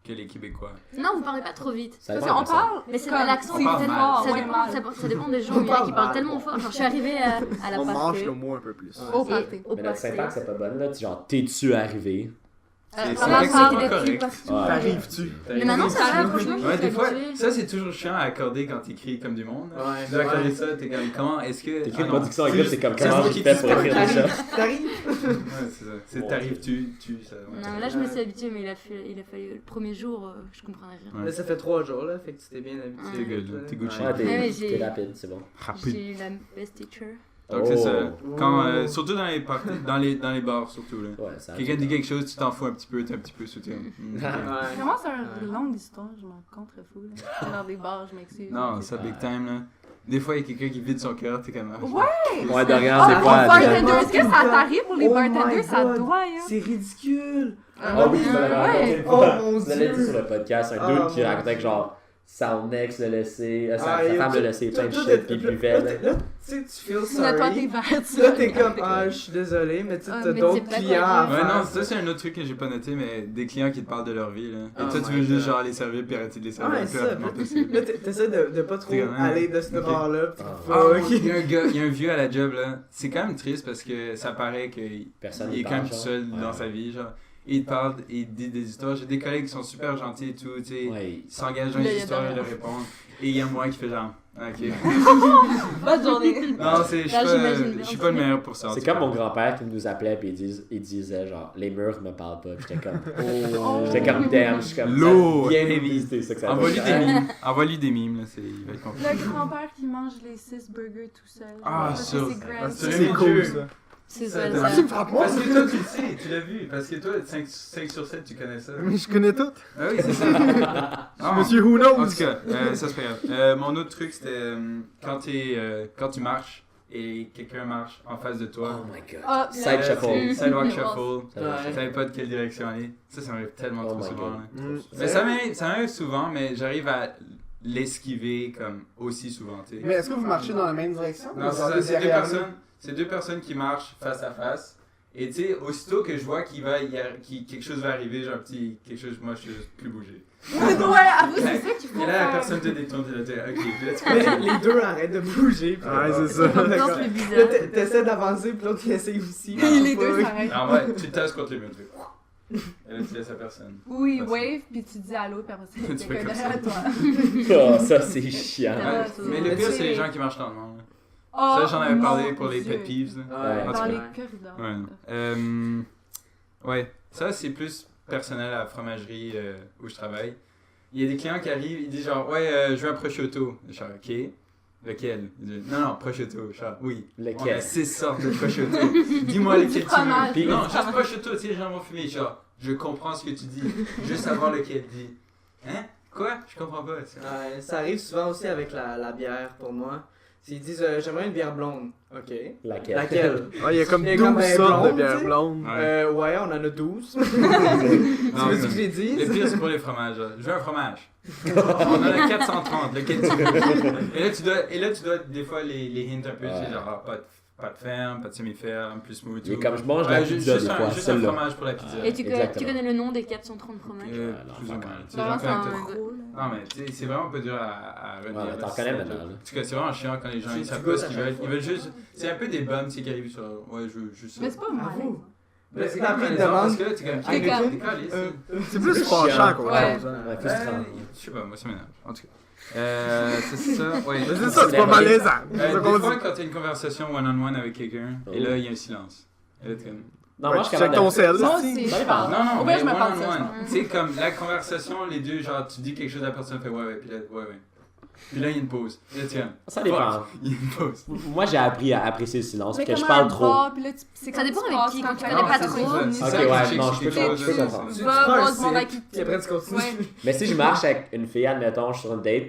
que les Québécois. Non, vous parlez pas trop vite. Ça Parce dépend qu'on de ça. parle. Mais c'est comme- l'accent, on il est parle tellement. mal. Ça Ouais, dépend, mal. ça dépend des gens. Il y en a qui parlent tellement fort. Genre, je suis arrivée à la On mange partie. le mot un peu plus. Au pâté. Au Mais notre pâté. syntaxe, c'est pas bonne, là. Genre, t'es-tu arrivé? C'est Vraiment, exactement des correct. trucs partout. T'arrives-tu? Mais maintenant, ça va, franchement, je Ouais, suis des fois, habituée. ça c'est toujours chiant à accorder quand t'écris comme du monde. Ouais. Tu dois accorder ça, t'es comme, comment est-ce que. T'écris Ah une non. traduction en grec, c'est comme c'est comment moi j'ai qui fait dis pour pas. écrire des choses. T'arrives? Ouais, c'est ça. C'est Bon. t'arrives-tu, ça. Ouais. Non, mais là, je me suis habituée, mais il a fallu. Le premier jour, je comprenais rien. Ouais. Là, ça fait 3 jours, là, fait que tu t'es bien T'es habitué. good, t'es Gucci. Ouais, Ouais, mais t'es rapide, c'est bon. J'ai eu la best teacher. Donc c'est ça. Oh. Quand, surtout dans les parties, dans les bars surtout là. Ouais, ça Quelqu'un dit quelque chose, tu t'en fous un petit peu, t'es un petit peu soutien. Ouais. Vraiment, c'est une longue histoire, je m'en contrefous. Là. Dans des bars, je m'excuse. Non, ça big time là. Des fois, il y a quelqu'un qui vide son cœur, t'es comme. Ouais! Ouais, Dorian, Ah, c'est pour pas. bartender, est-ce que ça t'arrive pour les Oh my bartenders? Ça God. doit, hein? C'est ridicule! Ah oui, tu me l'avais raconté Ouais. une fois. Oh, mon Tu l'avais dit Dieu. sur le podcast, un Ah, dude qui mon racontait que Dieu. genre son ex l'a laissé, sa Ah, femme yo, l'a laissé plein de toi, shit, puis il buvait. Là, tu sais, tu feels Tu nettoies tes sorry. verres. Là, t'es comme, ah, je suis désolé, mais tu sais, Ah, t'as mais d'autres c'est pas clients à quoi Ouais, faire. non, ça c'est un autre truc que j'ai pas noté, mais des clients qui te parlent de leur vie là. Et Oh toi, tu my veux juste God. genre les servir puis arrêter de les servir Ouais, le plus ça. rapidement possible. Là, t'essaies de pas trop T'es comme, hein, aller de ce ok. bar-là. pis Ah. faut- Ah, ok. il y a un gars, il y a un vieux à la job là. C'est quand même triste parce que ça paraît qu'il Personne il est ne quand parle, même tout genre. seul Ouais. dans sa vie, genre. Et il parle, et il dit des histoires. J'ai des collègues qui sont super gentils et tout, tu sais. Ouais. Ils s'engagent dans Là, les il y a histoires et Dorian. leur répondent. Et il y a moi qui fais genre, ok. Bonne journée. Non, je suis Là, pas, j'imagine bien. je suis pas le meilleur pour ça. en C'est tout comme cas. mon grand-père qui nous appelait puis il disait genre les murs me parlent pas. Puis j'étais comme Oh. j'étais comme damn, je suis comme Lourd. bien visité ça que ça Envoie-lui veut des dire. mimes. Envoie-lui des mimes, là, il va être content. Le grand-père qui mange les 6 burgers tout seul. Ah, Ça, ça. c'est grand. C'est cool, ça. C'est Ça, ça, ça. ça. Parce que toi, tu le sais, tu l'as vu. Parce que toi, 5 sur 7, tu connais ça. Mais je connais tout. Ah oui, c'est ça. Ah, Monsieur Who En Knows. tout cas, ça c'est pas grave. Mon autre truc, c'était quand tu marches et quelqu'un marche en face de toi. Oh my god. Ah, Side shuffle. Sidewalk Mm. shuffle. Ça va. Tu savais pas de quelle direction aller. Ça m'arrive tellement Oh trop my souvent. God. là. Mm. Mais ça m'arrive souvent, mais j'arrive à l'esquiver comme aussi souvent, tu sais. Mais est-ce que vous marchez dans la même direction? Non, c'est ça, c'est deux personnes qui marchent face à face. Et tu sais, aussitôt que je vois quelque chose va arriver, genre quelque chose, moi je suis juste plus bougé. Ouais, avoue, c'est ça qu'il faut Et là, la faire. personne te détourne, tu dis, ok, puis là tu Mais continues. les deux arrêtent de bouger. pis- Ouais, c'est ça. Encore D'accord. plus Là, bizarre. t'essaies d'avancer, puis l'autre il essaye aussi. Les deux Ouais. s'arrêtent. Alors ouais, tu tasses contre les murs, tu fais. Et là tu laisses la personne. Oui, Parce- wave, puis tu dis allô, puis après ça, il y a Tu fais quelqu'un comme derrière toi. Oh, ça c'est chiant. Ah, Ouais, ça mais va. le pire, Tu c'est sais- les gens qui marchent dans le monde. là. Oh, Ça, j'en avais parlé mon pour les Dieu. pet peeves. là. Ouais. En tout Dans cas. les corridors. Ouais, ça c'est plus personnel à la fromagerie où je travaille. Il y a des clients qui arrivent, ils disent genre, ouais, je veux un prosciutto. Je suis genre, ok. Lequel? Ils disent, non, prosciutto. Je suis genre, oui. On a Lequel? 6 sortes de prosciutto. Dis-moi lequel tu fromage. veux. Non, juste prosciutto, tu sais, les gens vont fumer. Je suis genre, je comprends ce que tu dis. Je veux savoir lequel dit. Hein? Quoi? Je comprends pas. tu sais. Ouais, ça arrive souvent aussi avec la bière pour moi. Ils disent j'aimerais une bière blonde. Ok. Laquelle? Laquelle? Ah, il y a comme Il y a 12 comme, ben, sortes de blonde, bières tu sais. blondes. Ouais, on en a 12. Non, Tu veux ce ça- que j'ai dit? Le pire, c'est pour les fromages. là. Je veux un fromage. On en a 430, lequel tu veux. Et là, tu dois des fois les hints un peu, tu sais, genre, ah, pas de ferme, pas de semi-ferme, plus smooth. Mais tout. comme je mange la Ouais, pizza juste des fois, juste un celle-là. fromage pour la pizza. Et tu Exactement. connais le nom des 430 fromages? Plus ou non, moins. fuck. Tu sais, Vraiment, genre, c'est quand un t'as- gros. Non, mais tu sais, c'est vraiment pas dur à retenir. Ouais, mais t'en là, connais c'est- maintenant, là. En tout cas, c'est vraiment chiant quand les gens Tu ils savent goûtes pas ce à qu'ils chaque veulent. fois. Ils veulent juste. C'est un peu des bums, tu sais, qui arrivent sur. Ouais, je veux juste ça. Mais c'est pas mal. Mais c'est quand quand après, même ils malaisant, parce demandent. que là, t'es comme. T'es Ah, comme- t'es calé, C'est plus fâchant qu'autre Ouais. chose. hein. Ouais, frustrant. je sais pas, moi ça m'énerve. En tout cas. C'est ça, ouais. Mais c'est ça, c'est pas malaisant. C'est ça Des qu'on fois, dit. quand t'as une conversation one-on-one avec quelqu'un, et là, il y a un silence. Et là, t'es comme. Non, Ouais, moi je tu suis check capable ton de... sel. Moi aussi. Ça dépend. Non, non, Au mais pire, je me parle ça, one-on-one. je pense. Tu sais, comme la conversation, les deux, genre, tu dis quelque chose, la personne fait ouais, puis là, ouais. Puis là, il y a une pause. Et là, tiens. Ça dépend. Il y a une pause. Moi j'ai appris à apprécier le silence, Mais parce que je comme parle un trop. bar, puis là, c'est Ça quand dépend tu avec passes qui, quand quand tu quelqu'un connais pas est trop. trop. C'est Ok, ça, ouais, c'est non, que je c'est peux quelque chose, je peux c'est- comprendre. Tu Va, prends va un se demander à sip, qui- puis après tu continues. Ouais. Mais si je marche avec une fille, admettons, je suis sur une date,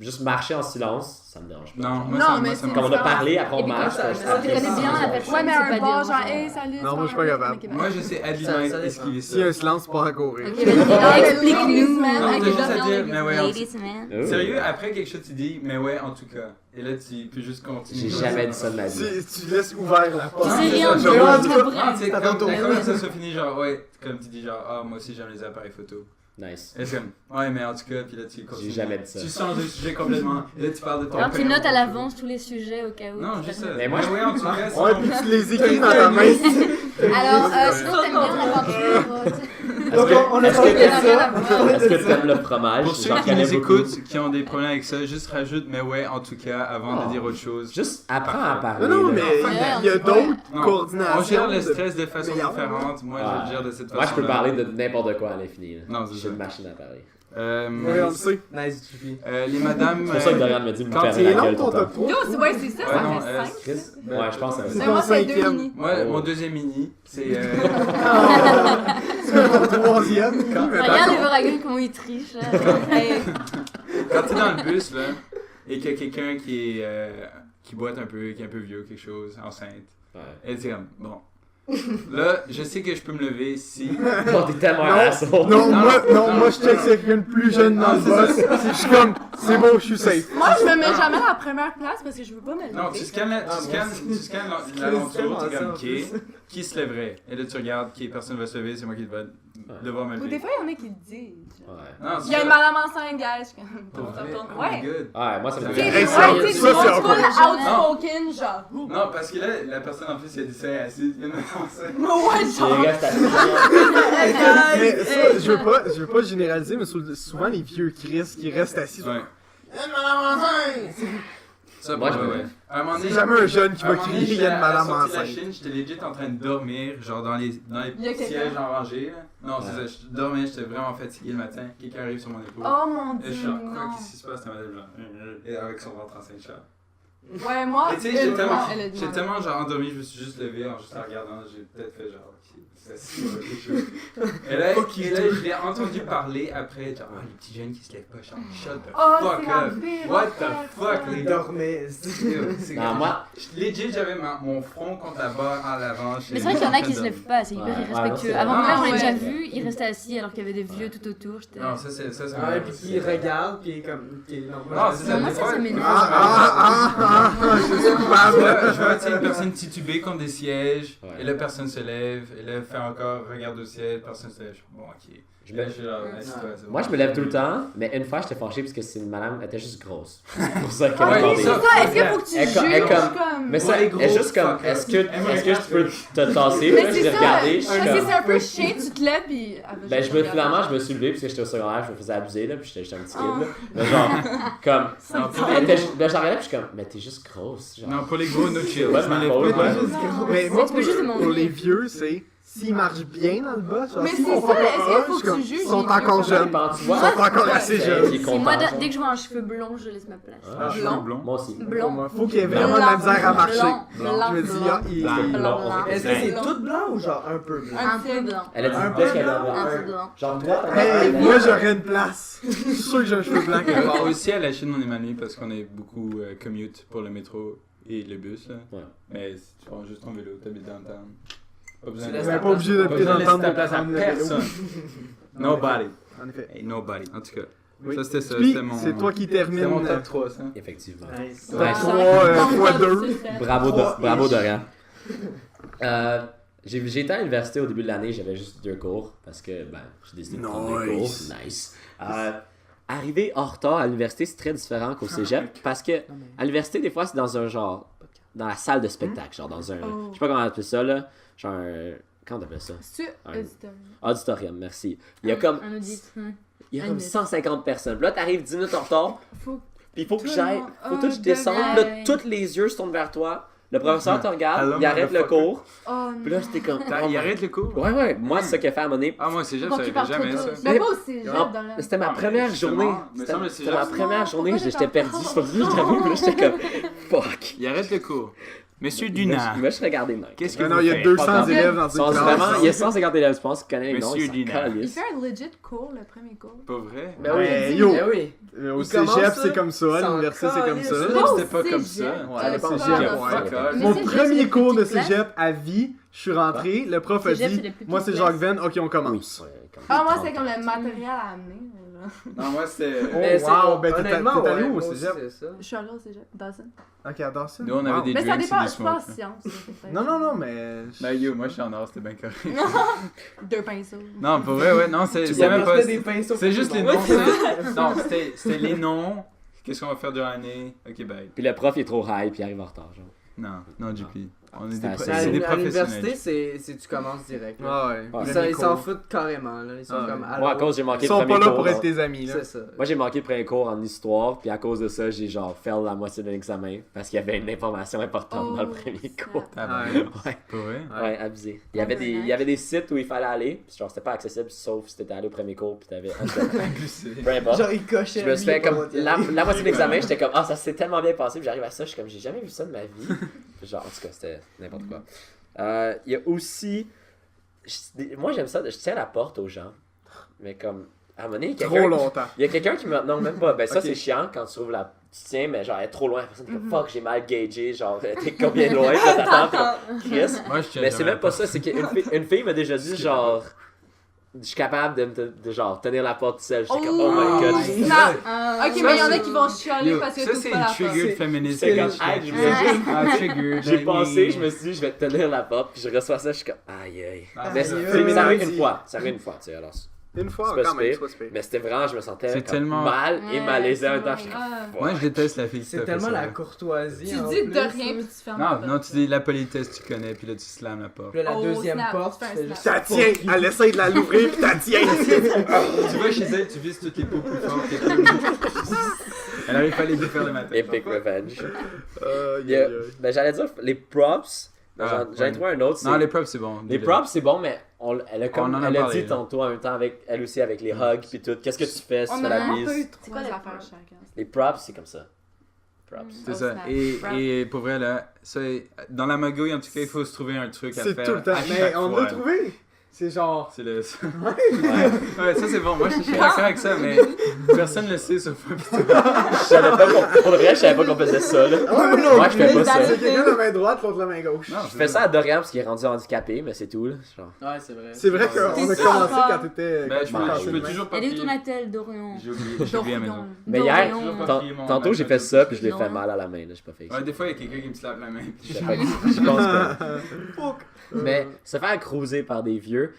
juste marcher en silence, ça me dérange pas. Non, Genre. moi, Non, ça mais me c'est Comme on a différent. parlé, après Et on puis marche, quand puis on ça- se ça tu connais apprécie. bien la personne. Ouais, mais c'est un pas bar, genre, dérangeant. hey, salut. Non, moi, je suis pas capable. Moi, je sais à Ça lui dépend. esquiver S'il y a un ça. silence, pas à courir. Ok, vas-y, explique-nous, man. Non, Avec t'as le juste à genre dire, de mais ouais, ladies, man. Oh. Sérieux, après quelque chose, tu dis, mais ouais, en tout cas. Et là, tu peux juste continuer. J'ai jamais dit ça de ma vie. Tu laisses ouvert la porte. Tu sais c'est rien, ça, tu genre, vois, en tout tu cas, comprends. Ah, tu sais, T'attends comme ton la tour. conversation finit, genre, ouais, comme tu dis, genre, ah, moi aussi j'aime les appareils photo. Nice. Et c'est comme, ouais, mais en tout cas, puis là, tu continues. J'ai jamais dit ça. Tu sens le sujet complètement. Et là, tu parles de ton Alors tu père. notes à l'avance tous les sujets au cas où. Non, juste ça. Mais moi, je- ouais, en tout cas, Ouais, sinon- puis tu les écris dans ta main. Alors, sinon t'aimes bien la peinture. Donc, on a Est-ce parlé de que- ça. Est-ce que tu aimes le fromage? Pour ceux J'en qui connais nous beaucoup. écoutent, qui ont des problèmes avec ça, juste rajoute, mais ouais, en tout cas, avant de dire autre chose. Juste apprends à parler. Non, là. mais il y a d'autres Non, coordinations. on gère le stress de façon Mais- différente. Moi, je Ouais. le gère de cette façon. Moi, je peux parler de n'importe quoi à l'infini. là. Non, c'est Je suis ça. une machine à parler. Oui, on le sait. Nice, JP. Les madames. C'est pour ça que Dorian me dit de me quand faire t'es la long, gueule ton tout le temps. top 3. Yo, ouais, c'est ça, Ouais, ça non, fait 5. Chris? Ouais, je pense que C'est c'est Mais ça. moi, c'est 2 cinquième. mini. Moi, Oh. mon deuxième mini, c'est. C'est mon troisième. Regarde les Veragueux comment ils trichent. Hey. Quand t'es dans le bus, là, et qu'il y a quelqu'un qui boite un peu, qui est un peu vieux, quelque chose, enceinte, Ouais. elle dit comme, bon. Là, je sais que je peux me lever si. Oh, t'es tellement un asshole. Non, moi non, je check c'est quelqu'un de plus jeune dans le boss. Je suis comme, c'est bon, je suis safe. Moi, je me mets jamais à la première place parce que je veux pas me lever. Non, tu scannes la monture, t'es comme, ok, qui se lèverait? Et là, tu regardes, ok, personne va se lever, c'est moi qui va devoir me Ou des lever. fois, il y en a qui le disent. Ouais. Non, Il y a une madame enceinte, guys. Pour vrai? Oh my Ouais. God. Ouais, moi, ça me Ok. fait Hey, Ouais, ça, tu sais, ça, du monde c'est full encore- outspoken, genre. Non, parce que là, la personne en plus, elle dit ça, elle est assise, il y en a enceinte. Ouais, Il genre. reste assis. Mais ça, je veux pas généraliser, mais souvent les vieux Chris qui restent assis. Ouais. Ça, Moi, ouais, je me ouais. lève. À un moment donné, C'est jamais un jeune qui à un va moment donné, crier, il y j'étais a une à la madame sortie de la enceinte. Chine, j'étais legit en train de dormir, genre dans les Il y a quelqu'un. sièges en rangée. Là. Non, c'est Ouais. ça, je dormais, j'étais vraiment fatigué le matin. Quelqu'un arrive sur mon épaule. Oh mon Et je suis dieu, genre, quoi, non. qu'est-ce qui se passe, ta madame là? Et avec son ventre enceinte, genre. Ouais, moi, Et tu sais, j'ai tellement, elle a dit j'ai non. tellement genre endormi, je me suis juste levé en juste en regardant, j'ai peut-être fait genre, ok, c'est assis, ouais, quelque chose. Et là, je l'ai entendu parler après, genre, oh, les petits jeunes qui se lèvent pas, genre, shut the Oh, fuck c'est la up. pire What affaire, the fuck, ça. les Il gars. dormait. C'est Non, comme- moi, Legit, j'avais mon front contre la barre en avant. Mais c'est vrai qu'il y en a qui se lèvent pas, c'est hyper Ouais, irrespectueux. ouais, Avant non, que là, j'en ai ouais. déjà vu, ils restaient assis alors qu'il y avait des vieux tout autour. J'étais. Non, ça, c'est Ouais, puis qui regarde, puis comme. Non, c'est ça. Moi, des ça, fois, ça m'énerve. Je suis coupable. Je vois tu sais, une personne titubée contre des sièges, Ouais. et là, personne se lève, et là, fait encore, regarde au ciel, personne se lève. Je suis bon, ok. Je Là, me- je suis genre, assis-toi, c'est bon. moi, je me lève tout le temps, mais une fois, j'étais fâché parce que c'est une madame, elle était juste grosse. C'est pour ça qu'elle Ah Ouais, oui, me c'est ça, ça, est-ce qu'il faut que tu Elle juges est comme- comme... Mais ça, Ouais, les elle gros est juste comme, fuck est-ce up. que tu peux te tasser? Mais Là, je c'est l'ai ça, regardé, je parce suis que comme... c'est un peu chiant, tu te lèves pis... Ben, finalement, je me suis levé parce que j'étais au secondaire, je me faisais abuser, là, puis j'étais un petit kid, Oh. là. Mais genre, comme... Non, pour Elle les était, ben, j'en regardais, puis je suis comme, mais t'es juste grosse, genre. Non, pour les gros, no chill. Ouais, Je me ma lève faute, pas. ouais. Mais moi, Tu peux juste demander. pour les vieux, c'est s'ils marchent bien dans le boss. genre, Mais s'ils c'est font ça, pas est-ce qu'il peur, faut je suis que tu comme, juges Ils sont les encore vieux? jeunes. Dépend, tu Ils vois. sont encore assez C'est- jeunes. il est Si content, moi, genre. dès que je vois un cheveu blond, je laisse ma place. Ah, Je suis Blond. blond. Moi aussi. Blond. Faut qu'il y ait vraiment de la misère à marcher. Blanc. Je me dis, ah, il Blanc. Blanc. Est-ce que c'est Blanc. tout blanc ou genre un peu blanc? Un peu blanc. Elle a dit Un peut-être peu qu'elle blanc. avait Un peu un... blanc. Genre, toi, t'as Hey, moi j'aurais une place. Je suis sûr que j'ai un cheveu blanc. quelque part. Aussi, à la Chine, on est mané parce qu'on est beaucoup commute pour le métro et le bus. Là. Ouais. Mais si tu prends juste ton vélo, t'habites downtown. Pas besoin Tu de laisses On ta n'est pas obligé de pas besoin de laisser prendre ta place à le vélo. personne. Nobody. En effet. Hey, nobody. En tout cas, Oui. ça c'était ça. Puis, C'était mon. c'est toi qui C'était termine. mon top 3, ça. Effectivement. Nice. Top Ouais. 3 fois 2. Bravo, Trois bravo ish. Dorian. J'ai été à l'université au début de l'année, j'avais juste 2 cours parce que ben, j'ai décidé de prendre 2 cours. Nice. Nice. Arriver en retard à l'université, c'est très différent qu'au cégep parce que à l'université, des fois, c'est dans un genre, dans la salle de spectacle, genre dans un, Oh. je sais pas comment on appelle ça là, genre un, comment on appelle ça? C'est-tu Un- auditorium? Auditorium, merci. Il y a comme, Un audit. ouais. il y a un comme audit. 150 personnes. Puis là, t'arrives 10 minutes en retard, Faut... puis il faut que Tout le j'aille, monde- faut que je Oh, descende, degré. là, tous les yeux se tournent vers toi. Le professeur te regarde, Hello, il arrête le motherfucker. cours, Oh puis là, c'était comme. Il arrête le cours? Ouais, moi, c'est ça qu'il a fait à mon nez. Ah, moi, c'est juste, Quand ça tu arrive parles jamais trop ça. tôt. Mais pas au cégep, Non, dans la... C'était ma Ah, mais première justement, journée. me C'était semble que c'était ma c'est première juste- journée, Pourquoi j'étais t'es perdu. en C'est pas vrai, je t'avoue, puis là, j'étais comme. Fuck. Il arrête le cours. Monsieur Je Dunard, me suis regardé, mec. qu'est-ce que Non, vous non, il y a faites? 200 grave. élèves dans Ils sont une vraiment, classe. il y a 150 élèves, je pense, qui connaissent le nom. Monsieur Ils s'en Dinard. Il calissent. fait un legit cours, le premier cours. Pas vrai? Ben oui, Ben, yo. ben oui. Au Il commence cégep, ça, c'est comme ça. À sans l'université, c'est comme calice. ça. Non, Pas au c'était pas comme cégep. ça. Ouais, pas cégep, grave. ouais. Fuck off. Mais Mon cégep, c'est premier les cours de petites classes. cégep à vie, je suis rentré, le prof a Cégep, c'est dit les plus moi c'est petites Jacques Venn, ok on commence. Ah, moi, c'est comme le matériel à amener. Non, moi, c'était. Oh, Mais c'est- wow, ben t'es honnêtement, t'es allé ouais, où au moi aussi, cégep? c'est ça. Je suis allée au cégep, Dawson. Ok, adore ça. Nous, on avait Wow. des Mais ça drinks et dépend, des je pense smokes. science. peut-être. Non, non, non, mais. Ben yo, moi je suis en or, c'était bien correct. 2 pinceaux. Non, pour vrai, ouais, non, c'est Tu même pas. apportais des pinceaux C'est pour juste tout les le monde. noms. c'est- Non, c'était les noms. Qu'est-ce qu'on va faire durant l'année? Ok, bye. Puis le prof, il est trop high, puis il arrive en retard, genre. Non, non, JP. On est C'était assez- c'est des À l'université, professionnels. tu commences direct. là. Ah ouais. Ils s'en foutent carrément. Là. Ils sont comme. Moi, à cause, j'ai manqué Ils le sont premier pas là cours. pour être tes amis, là. C'est ça. Moi, j'ai manqué le premier cours en histoire, puis à cause de ça, j'ai genre fail la moitié de l'examen parce qu'il y avait une information importante dans le premier cours. Ah, bah, Ouais. Ouais. Pour vrai? Ouais, abusé. Il y avait des sites où il fallait aller, puis genre c'était pas accessible sauf si t'étais allé au premier cours, puis t'avais. Peu importe. Genre, ils cochaient. Je me suis fait lui, comme. pas La moitié. moitié de l'examen, j'étais comme, ah, ça s'est tellement bien passé, puis j'arrive à ça, je suis comme, j'ai jamais vu ça de ma vie. Puis genre, en tout cas, c'était n'importe quoi. Il y a aussi. Moi, j'aime ça, je tiens la porte aux gens, mais comme. À un moment donné, Trop longtemps. il y a quelqu'un qui me. Non, même pas. Ben, ça, Ok. c'est chiant quand tu ouvres la. Tu tiens, mais genre, elle est trop loin. La personne est comme, fuck, j'ai mal gagé. Genre, t'es combien de loin? Puis là, t'attends, puis comme, Chris. Moi, je tiens Mais c'est jamais même pas ça. C'est qu'une fille m'a déjà dit, genre. Je suis capable de genre, tenir la porte seule. J'étais comme, oh my god. Non. Ah, Ok, Ça, mais il y en a c'est- qui vont chialer Yo, parce que ça, tu c'est pas la triggered porte. féministe. C'est comme, hey, je voulais juste. Ah, triggered. J'ai pensé, je me suis dit, je vais tenir la porte, puis je reçois ça, je suis comme, aïe aïe. Ah, Mais aïe, aïe. ça arrive une fois, tu sais, alors. Une fois, C'est pas quand même, super. c'est pas super. Mais c'était vraiment, je me sentais C'est comme tellement- mal et Ouais, malaisé en même temps. c'est J'étais vrai. comme, Ah. fuck. Moi, je déteste la fille qui C'est t'a fait tellement ça. la courtoisie. Tu en dis plus, de là. rien puis tu fermes la Non, porte. non, tu dis la politesse, tu connais, puis là, tu slams la porte. Puis là, la Oh, deuxième snap, porte, tu fais tu un fais snap. juste. T'as tiens, elle essaye de la l'ouvrir, pis t'as tiens. Tu vas chez elle, tu vises toutes les peaux plus fortes. t'es comme- Elle arrive pas à les défaire de ma tête. Epic revenge. Aïe, Il y a- aïe, aïe. Ben, j'allais dire, les props, ben, Ah, j'en ai ouais. trouvé un autre. Non, c'est- les props, c'est bon. Les dis-le. props, c'est bon, mais elle a, On en a elle a parlé, dit là. tantôt en même temps, avec elle aussi, avec les hugs puis tout. Qu'est-ce que tu fais si On tu a fais la vraiment pas bise? eu C'est trois quoi les affaires props? chacun. Les props, c'est comme ça. Props. C'est Oh, ça. snap. Et pour vrai, là, ça, dans la magouille, en tout cas, il faut se trouver un truc à C'est faire. tout le temps. à Mais chaque on fois. l'a trouvé. C'est genre. C'est le. Ouais. Ouais, ça c'est bon. Moi, je suis d'accord avec ça, mais personne ne le sait sauf moi. Je savais pas pour le vrai, je savais pas qu'on faisait ça, là. Moi, je fais pas ça. C'est quelqu'un de la main droite contre la main gauche. Non, Je fais ça à Dorian parce qu'il est rendu handicapé, mais c'est tout, là. Genre. Ouais, c'est vrai. C'est vrai Ouais. qu'on a T'es sûr commencé encore? quand t'étais. Ben, quand je tu peux, lançais je le peux main. toujours pas Elle est où ton plier. attel, Dorian? J'ai oublié à la maison. Mais hier, Dorian. tantôt, j'ai fait ça, puis je l'ai fait mal à la main, là. J'ai pas fait Ouais, exprès. des fois, il y a quelqu'un qui me slappe la main. Je pense pas. Mais se faire cruiser par des vieux.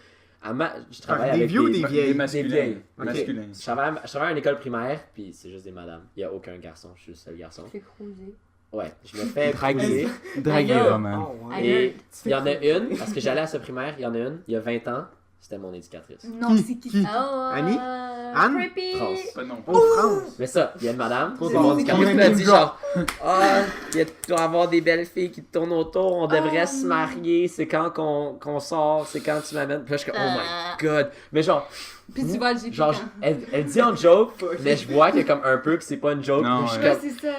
Je travaille Des avec vieux ou des des vieilles? Des masculins. Des vieilles. Ok. Masculins. Je travaille à une école primaire, puis c'est juste des madames. Il y a aucun garçon, je suis le seul garçon. Fais cruiser. Ouais, je me fais Draguer. cruiser. Draguer, Aïe. Roman. Oh, ouais. Et il y en a une, parce que j'allais à ce primaire, il y en a une, il y a 20 ans, c'était mon éducatrice. Non, c'est qui? Qui? Oh, Annie? Anne? Creepy. France. Pas non. Oh, France! Mais ça, il y a une madame, Trop c'est drôle. mon éducatrice qui m'a dit genre, ah, il doit y avoir des belles filles qui te tournent autour, on devrait se marier, c'est quand qu'on sort, c'est quand tu m'amènes. Puis là, je suis comme, oh my god. Mais genre, Puis tu vas le GP genre quand? elle dit en joke, mais je vois qu'il y a comme un peu que c'est pas une joke. Non, puis je suis ouais. Ouais, comme, c'est ça.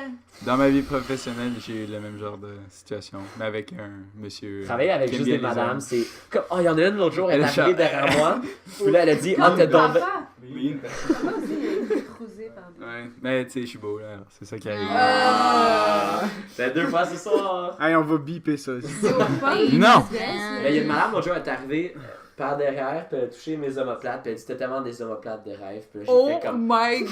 Dans ma vie professionnelle, j'ai eu le même genre de situation, mais avec un monsieur. travailler avec qui aime juste bien des les madames, hommes. c'est comme, oh, il y en a une l'autre jour, elle est Elle arrivée chante. derrière moi, puis là, elle a dit, ah, t'as donc. Papa, Oui. papa aussi, il est cruisé par des... Ouais, mais tu sais, je suis beau là, alors c'est ça qui arrive. C'est 2 fois ce soir. Hey, on va biper ça. Non! Mais il y a une madame, l'autre jour, elle est arrivée par derrière, puis elle a touché mes omoplates, puis elle dit, c'était tellement des omoplates de rêve, puis là, j'ai Oh fait comme. my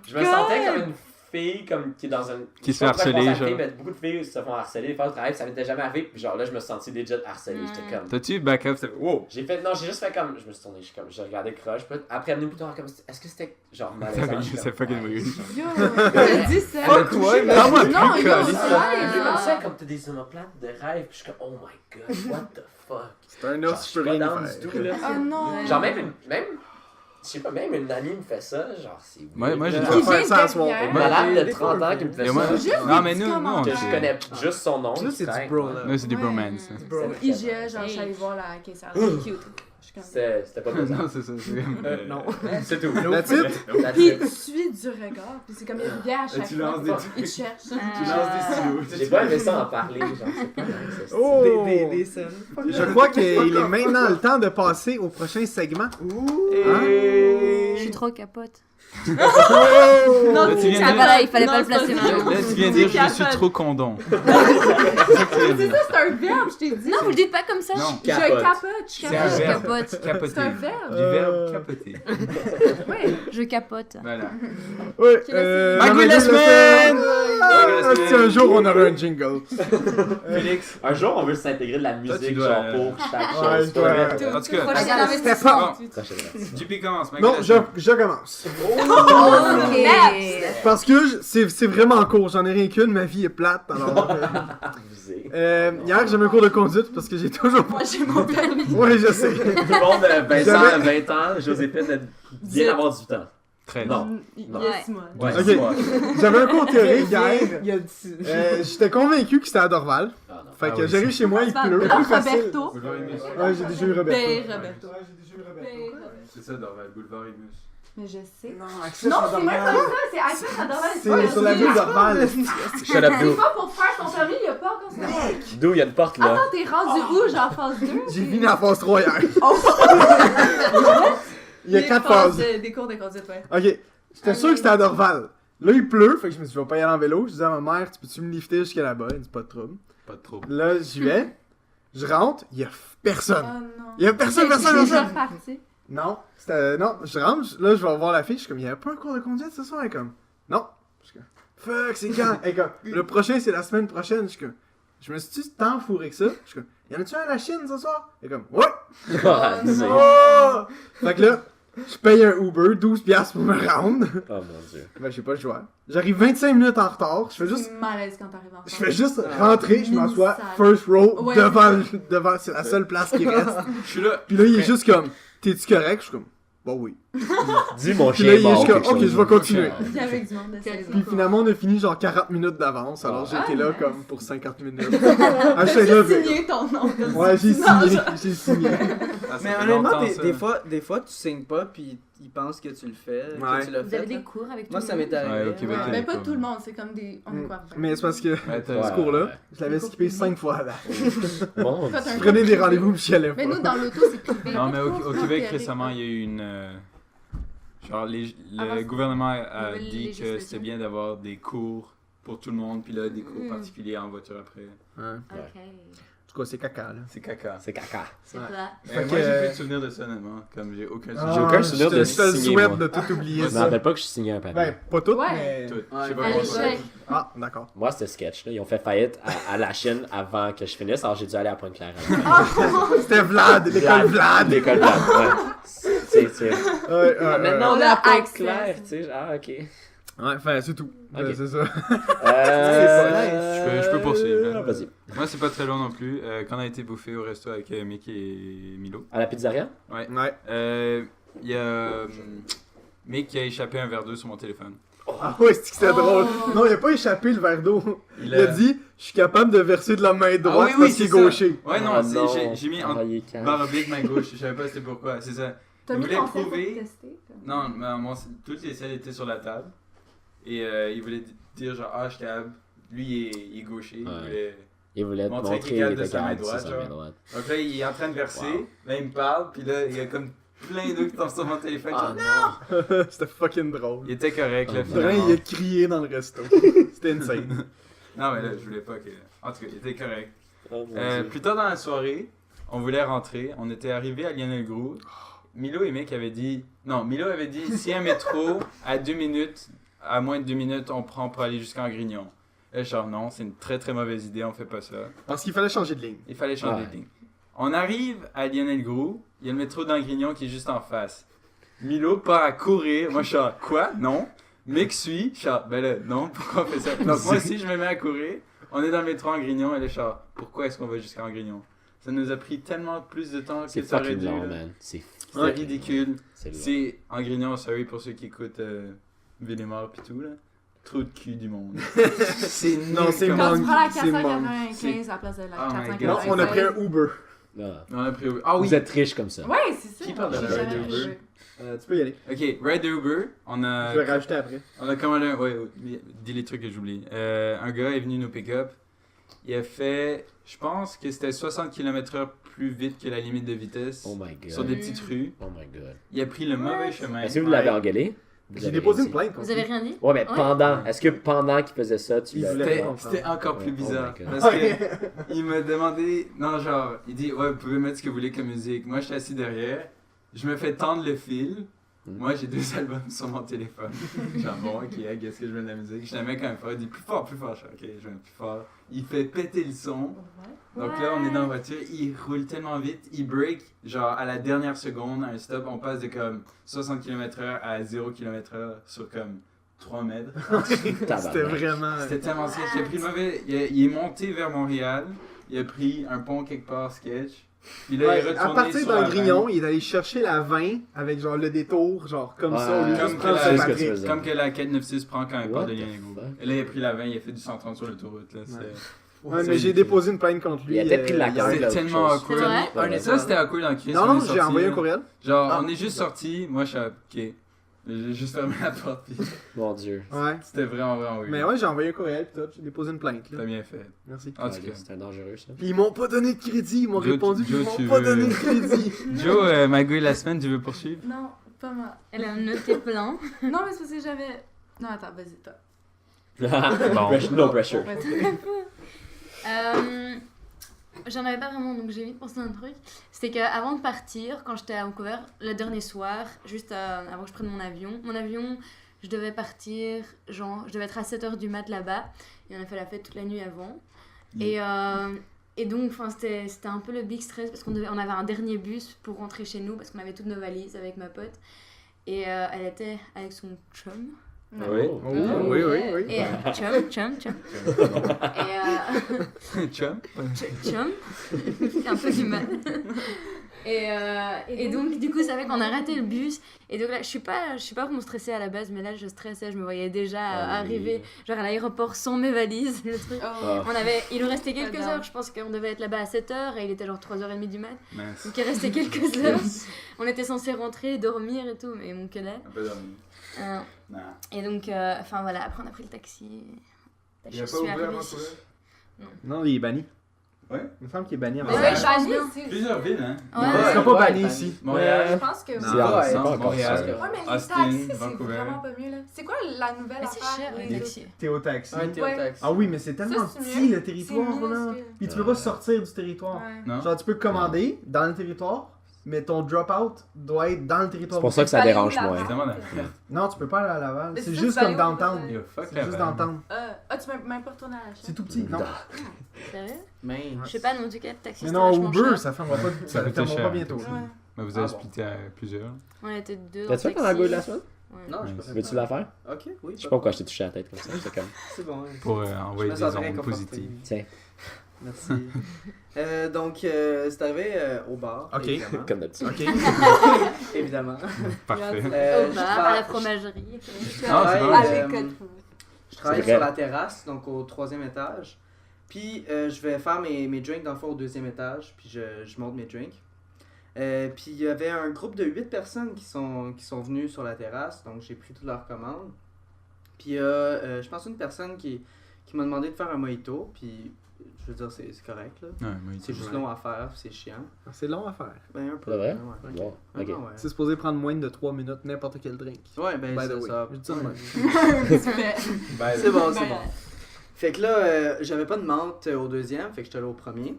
Je me sentais comme une fille comme qui est dans un. Qui se fait je sais pas pourquoi je pense harceler, à la genre. fille, mais beaucoup de filles se font harceler, des fois au travail, puis ça m'était jamais arrivé, puis genre là, je me suis senti déjà harcelé, j'étais comme. T'as-tu back-up? Wow! J'ai fait, non, j'ai juste fait comme, je me suis tourné, j'ai regardé croche, puis après, elle est venue plus tard, comme, est-ce que c'était genre malaisant? Je suis C'est comme, fucking ouais. weird. Yo, t'as dit ça. Fuck toi, mais. Parle-moi Non, plus, yo, câlisse. Elle est venue comme ouais. ça, comme t'as des omoplates de rêve, puis je suis comme, oh my god, what the fuck? C'est un Genre, os, je je peux suis pas rien down faire. du tout, là. Oh non. Genre, je sais pas, même une amie me fait ça, genre, c'est weird. Moi, j'ai là. Je vais Qui faire vient ça à soir. derrière. Une malade de Des 30 ans qui me fait Et moi, ça. Juste non, des mais petits nous, commentaires. Que je connais juste son nom. Là, c'est du correct. bro, là. Nous, c'est du Ouais. bromance. Du bro. IGA, genre, je suis allée voir la caissière. C'est cute. Je suis comme... C'était pas besoin. Non, c'est ça. c'est comme- Non. C'est tout. That's it? That's Puis it. tu suis du regard, puis c'est comme une bière à chaque tu fois. lances des Il te cherche. J'ai pas aimé ça en parler, genre, c'est pas nice, ça. Oh! Des scènes. Je crois qu'il est maintenant le temps de passer au prochain segment. Je suis trop capote. Non, Là, tu viens Ça de va là, il fallait Non, pas le c'est pas placer ça. maintenant. Là, tu viens de dire je suis trop condom. C'est ça que tu viens de C'est dire. ça, c'est un verbe, je t'ai dit. Non, vous le dites pas comme ça. Non. Je Capote. capote, je C'est un capote. Je verbe. capote. Capoter. C'est un verbe. Du verbe capoter. Oui. Je capote. Voilà. Ouais, Magouille de la semaine! Ah, si un jour on aura un jingle. Félix. Un jour, on veut s'intégrer de la tu musique, dois, genre, pour chaque Ouais, chose. je dois- En tout cas, Prochain C'était investissement. pas. Prochaine fois. JP commence. Non, je je commence. Ok. Parce que c'est vraiment court, j'en ai rien qu'une, ma vie est plate, alors... hier, j'avais un cours de conduite parce que j'ai toujours pas... Moi, j'ai mon permis. Ouais, je sais. Tout le monde a 20 ans, Joséphine a bien avoir 18 ans. Très Non. Il Non. y a 6 mois. Ouais, Ok. dis-moi. J'avais un cours théorique hier. Il y a dix- J'étais convaincu que c'était à Dorval. Ah, non. Fait que oui. j'arrive chez moi, il pleut. Ah, Roberto. Ouais, j'ai déjà eu Roberto. Ben, Roberto. Ouais, j'ai déjà eu Roberto. C'est ça, Dorval, boulevard Imus. Mais je sais. Non, Non, c'est même pas ça, c'est Access à Dorval. C'est sur la ville Dorval. Shut up, C'est Dou. pas pour faire ton permis, il y a pas encore ça. D'où il y a une porte là. Attends, t'es rendu où, genre phase 2? J'ai fini en phase 3 hier. Oh. Il y a 4 phases. Des cours de conduite, ouais. Ok, j'étais sûr que c'était à Dorval. Là, il pleut, fait que je me suis dit, je vais pas y aller en vélo. Je disais à ma mère, tu peux-tu me lifter jusqu'à là-bas? Elle dit, pas de trouble. Pas de trouble. Là, j'y vais. Je rentre, il y a personne. Oh non. Il y a personne. C'est déjà parti. Non, non, je rentre, là, je vais voir la fille, je suis comme, il y a pas un cours de conduite ce soir? Elle est comme, non. Je suis comme, fuck, c'est quand? Elle est comme, le prochain, c'est la semaine prochaine. Je suis comme, je me suis-tu tant fourré que ça? Je suis comme, y en a-tu un à la Chine ce soir? Elle est comme, ouais! Ah, c'est- Oh! Fait que là, je paye un Uber, 12$ pour me rendre. Oh mon dieu. Ben, j'ai pas le choix. J'arrive 25 minutes en retard, je fais juste... C'est malaise quand t'arrives en Je France. fais juste rentrer, je m'assois Mini-salle. first row Ouais. devant, c'est la seule place qui reste. Je suis là. Puis là, il est juste comme, t'es-tu correct? Je suis comme, bon oui. Dis mon Puis là, chien il est mort. juste comme, quelque ok, chose. je vais continuer. Puis avec du monde de 16 Puis ans. finalement, on a fini genre 40 minutes d'avance, alors Ah, j'étais là nice. comme pour 50 minutes. Ah, j'étais là, J'ai signé ton nom. comme ouais, j'ai ça. signé, j'ai signé. Ah, ça Mais fait honnêtement, longtemps, des, ça. des fois, tu signes pas, puis ils pensent que tu le fais, Ouais. que tu l'as Vous fait. avez là. des cours avec tout Moi, le ça monde? m'est arrivé. Ouais, au Québec, Ouais, il y a mais pas des tout le cours. monde, c'est comme des. On est quoi? Mais c'est parce que Ouais, t'as- ce cours-là, je l'avais skippé 5 fois avant. Mon Faites dieu. un Je prenais cours des privé. rendez-vous puis j'y allais Mais pas. nous, dans l'auto, c'est privé. Non, mais au Non, Québec, théorique. récemment, il y a eu une. Genre, Avant- le gouvernement a nouvelle dit que législation. c'était bien d'avoir des cours pour tout le monde, puis là, des cours Mm. particuliers en voiture après. Ouais. Ok. En tout cas, c'est caca, là. C'est caca. C'est caca. C'est Ouais. plat. Mais Fait moi, que- j'ai plus de souvenirs de ça, honnêtement. Comme j'ai aucun Ah, J'ai aucun souvenir de je te le signer, souhaite moi. de tout oublier Je me ça. rappelle pas que je signais un papier. Ben, pas tout, Ouais. mais... tout. Ouais. Je sais pas À comment l'échec. Ah, d'accord. Moi, c'était sketch. Là. Ils ont fait faillite à la Chine avant que je finisse, alors j'ai dû aller à Pointe-Claire. C'était Vlad, l'école Vlad. L'école Vlad, ouais. C'est... Ouais, Maintenant, on est On a à Pointe-Claire, accès. tu sais. Ah, ok. Ouais, enfin, c'est tout. Ok. C'est ça. Je peux poursuivre, là. Vas-y. Moi, c'est pas très long non plus. Quand on a été bouffé au resto avec Mickey et Milo, À la pizzeria? ouais. Ouais. Il y a Mick qui a échappé un verre d'eau sur mon téléphone. Ah ouais, c'est que c'était Oh. drôle. Non, il a pas échappé le verre d'eau. Il Il a dit, je suis capable de verser de la main droite Ah oui, oui, parce qu'il est c'est ça. gaucher. Ouais, non, Ah j'ai mis en Ah, il est calme. barre oblique main gauche. Je savais pas c'était pourquoi. C'est ça. T'as Il mis voulait ton sel pour prouver. tester? comme- Non, mais toutes les selles étaient sur la table. Et il voulait dire genre, ah, je suis capable. Lui, il est gaucher. Ouais. Il voulait... Il voulait te Montrer montrer qu'il qu'il est était de sa main capable de droite, sa main genre. droite. Donc là, il est en train de verser. Wow. Là, il me parle. Puis là, il y a comme plein d'eau qui tombent sur mon téléphone. Ah genre, non! C'était fucking drôle. il était correct, là, Ah, Dren, finalement. il a crié dans le resto. C'était insane. Non, mais là, je voulais pas que... En tout cas, il était correct. Oh, mon Dieu. Plus tard dans la soirée, on voulait rentrer. On était arrivé à Lionel Groux. Milo et Mick avaient dit... Non, Milo avait dit, si un métro à 2 minutes, à moins de 2 minutes, on prend pour aller jusqu'en Grignon. Là, genre, non, c'est une très très mauvaise idée, on fait pas ça. Parce qu'il fallait changer de ligne. Il fallait changer Ouais. de ligne. On arrive à Lionel Groux, il y a le métro d'Angrignon qui est juste en face. Milo part à courir, moi je suis genre, quoi? Non. Mick suit, je suis genre, ben là, non, pourquoi on fait ça? Donc moi aussi je me mets à courir, on est dans le métro Angrignon, et là je suis genre, pourquoi est-ce qu'on va jusqu'à Angrignon? Ça nous a pris tellement plus de temps C'est que ça aurait fucking dû. long, là. man. C'est C'était fucking ridicule. long. C'est long. C'est Angrignon, sorry pour ceux qui écoutent Villemort pis tout là. Trop de cul du monde. c'est Non, c'est comme- Quand tu manque, prends la c'est manque. 495 à la place de la Oh my 495. God. Non, on a pris un Uber. Ah. On a pris... Ah oui! Vous êtes riche comme ça. Ouais, c'est ça. Qui parle de J'ai la jamais ride pris Uber? Tu peux y aller. Ok, Ride Uber, on a... Je vais rajouter après. On a commandé un... Ouais, dis les trucs que j'oublie. Un gars est venu nous pick-up. Il a fait... Je pense que c'était 60 km/h plus vite que la limite de vitesse. Oh my god. Sur des petites rues. Oh my god. Il a pris le mauvais chemin. Est-ce que vous l'avez engueulé? Vous J'ai avez déposé réussi? une plainte. Vous avez rien dit? Ouais, mais Ouais. pendant. Est-ce que pendant qu'il faisait ça, tu Il l'as. voulait C'était pas c'était encore plus Ouais, oh bizarre. my God. Parce que il m'a demandé... Non, genre, il dit, ouais, vous pouvez mettre ce que vous voulez comme musique. Moi, je suis assis derrière. Je me fais tendre le fil. Moi, j'ai 2 albums sur mon téléphone. Genre, bon, ok, qu'est-ce que je mets de la musique? Je la mets quand même fort. Il dit plus fort, plus fort. Je fais, ok, je mets plus fort. Il fait péter le son. Donc là, on est dans la voiture, il roule tellement vite, il break, genre à la dernière seconde, à un stop, on passe de comme 60 km/h à 0 km/h sur comme 3 mètres. C'était vraiment. C'était tellement sketch. Il a pris le mauvais. Il est monté vers Montréal, il a pris un pont quelque part sketch. Puis là, il est Ouais, retourné à partir sur d'un la grignon, il est allé chercher la 20 avec genre le détour, genre comme ça, au lieu de comme juste que prendre la- Saint c'est ce que tu Patrick. faisais. Comme que la 496 prend quand elle part de What the Lianego. fuck? Et là, il a pris la 20, il a fait du 130 sur l'autoroute. Là, Ouais, mais j'ai déposé une plainte contre lui. Il a peut-être pris de la hier. corde. C'est quelque tellement chose. awkward. C'est vrai? Ça, c'était awkward dans Chris. Non, on non, est j'ai sortis, envoyé un là. courriel. Genre, Ah. on est juste sortis. Moi, je suis ok. J'ai juste fermé la porte. Puis Mon dieu. Ouais. c'était vraiment weird. Mais ouais, j'ai envoyé un courriel, pis tout. J'ai déposé une plainte. T'as Là. bien fait. Merci. En tout Ouais, cas. c'était dangereux ça. Puis ils m'ont pas donné de crédit. Ils m'ont Joe, répondu qu'ils Joe, m'ont tu pas veux- donné de crédit. Joe, Magouille la semaine, tu veux poursuivre? Non, pas moi. Elle a noté plein. Non, mais c'est parce que j'avais. Non, attends, vas-y, toi. No pressure. Ouais, J'en avais pas vraiment, donc j'ai vite pensé à un truc. C'était qu'avant de partir, quand j'étais à Vancouver, le dernier soir, juste avant que je prenne mon avion, je devais partir, genre, je devais être à 7h du mat là-bas, et on a fait la fête toute la nuit avant. Et donc, c'était un peu le big stress, parce on avait un dernier bus pour rentrer chez nous, parce qu'on avait toutes nos valises avec ma pote, et elle était avec son chum. Oui. Oh, oui, oui, oui. Et chum. Et Chum? chum, un peu du mal. Et donc, du coup, ça fait qu'on a raté le bus. Et donc là, je suis pas vraiment stressée à la base, mais là, je stressais. Je me voyais déjà arriver, genre à l'aéroport sans mes valises, le truc. Oh. Il nous restait quelques J'adore. heures. Je pense qu'on devait être là-bas à 7h et il était genre 3h30 du mat. Mince. Donc, il restait quelques heures. On était censé rentrer, dormir et tout, mais mon que dalle. Un peu dormi. Non. Et donc, enfin voilà, après on a pris le taxi. Il a Je pas suis ouvert arrivée avant ici. Non, il est banni. Ouais. Il me semble qu'il est banni. Ouais, Ouais, je je pense pense bien. aussi. Plusieurs villes, hein? Ouais. Il sera pas Ouais, banni banni. ici. Montréal, Je pense que C'est oui. c'est pas encore Montréal, ça. Ouais, mais les Austin, taxis, c'est Vancouver. vraiment pas mieux, là. C'est quoi la nouvelle Mais c'est affaire? cher, les les autres? taxis. T'es au taxi. Ouais, t'es au Ouais. taxi. Ah oui, mais c'est tellement c'est petit mieux. le territoire, C'est là. minuscule. Puis tu peux pas sortir du territoire. Ouais. Non? Genre, tu peux commander dans le territoire, mais ton drop-out doit être dans le territoire. C'est pour ça que ça Fallait dérange où, la moins. C'est tellement la Non, tu peux pas aller à Laval. Mais C'est c'est juste ça, tu comme vas aller où, downtown. Yo, fuck C'est la juste vanne. downtown. Tu m'as même pas retourné à la chaîne. C'est tout petit, non? Sérieux? Mais. Je sais pas, mais en tout cas, le taxi Mais c'était non, vachement Uber, cher. ça fermera pas, Ça ça coûtait fermera pas cher. bientôt. Ouais. Mais vous avez Ah bon. splitté à plusieurs. On était deux. T'as-tu en fait un taxi. goût de la semaine? Ouais. Non, je Ouais. peux Veux-tu la faire? Ok, oui. Je sais pas pourquoi je t'ai touché la tête comme ça. J'étais comme. C'est bon. Pour Je envoyer me des sens très ondes confortable. positives. Tiens, Merci. Donc, c'est arrivé au bar. Ok. Évidemment. comme d'habitude. Ok. Évidemment. Parfait. Au Je bar, tra- à la fromagerie. je Ah, c'est travaille, bon. Avec je travaille C'est sur vrai. la terrasse, donc au 3e étage. Puis je vais faire mes drinks dans le fond au 2e étage, puis je monte mes drinks. Puis il y avait un groupe de 8 personnes qui sont venues sur la terrasse, donc j'ai pris toutes leurs commandes. Puis je pense une personne qui m'a demandé de faire un mojito, puis je veux dire, c'est correct, là. Ouais, moi, C'est juste long à faire, puis c'est chiant. C'est long à faire. Ben un peu. Pour vrai? Ouais. Bon, Ah, ok. non, ouais. C'est supposé prendre moins de 3 minutes n'importe quel drink. Ouais, ben By the c'est way. ça. Je dis ça de même. C'est bon, c'est Ben, bon. Fait que là, j'avais pas de menthe au 2e, fait que j'étais allé au 1er.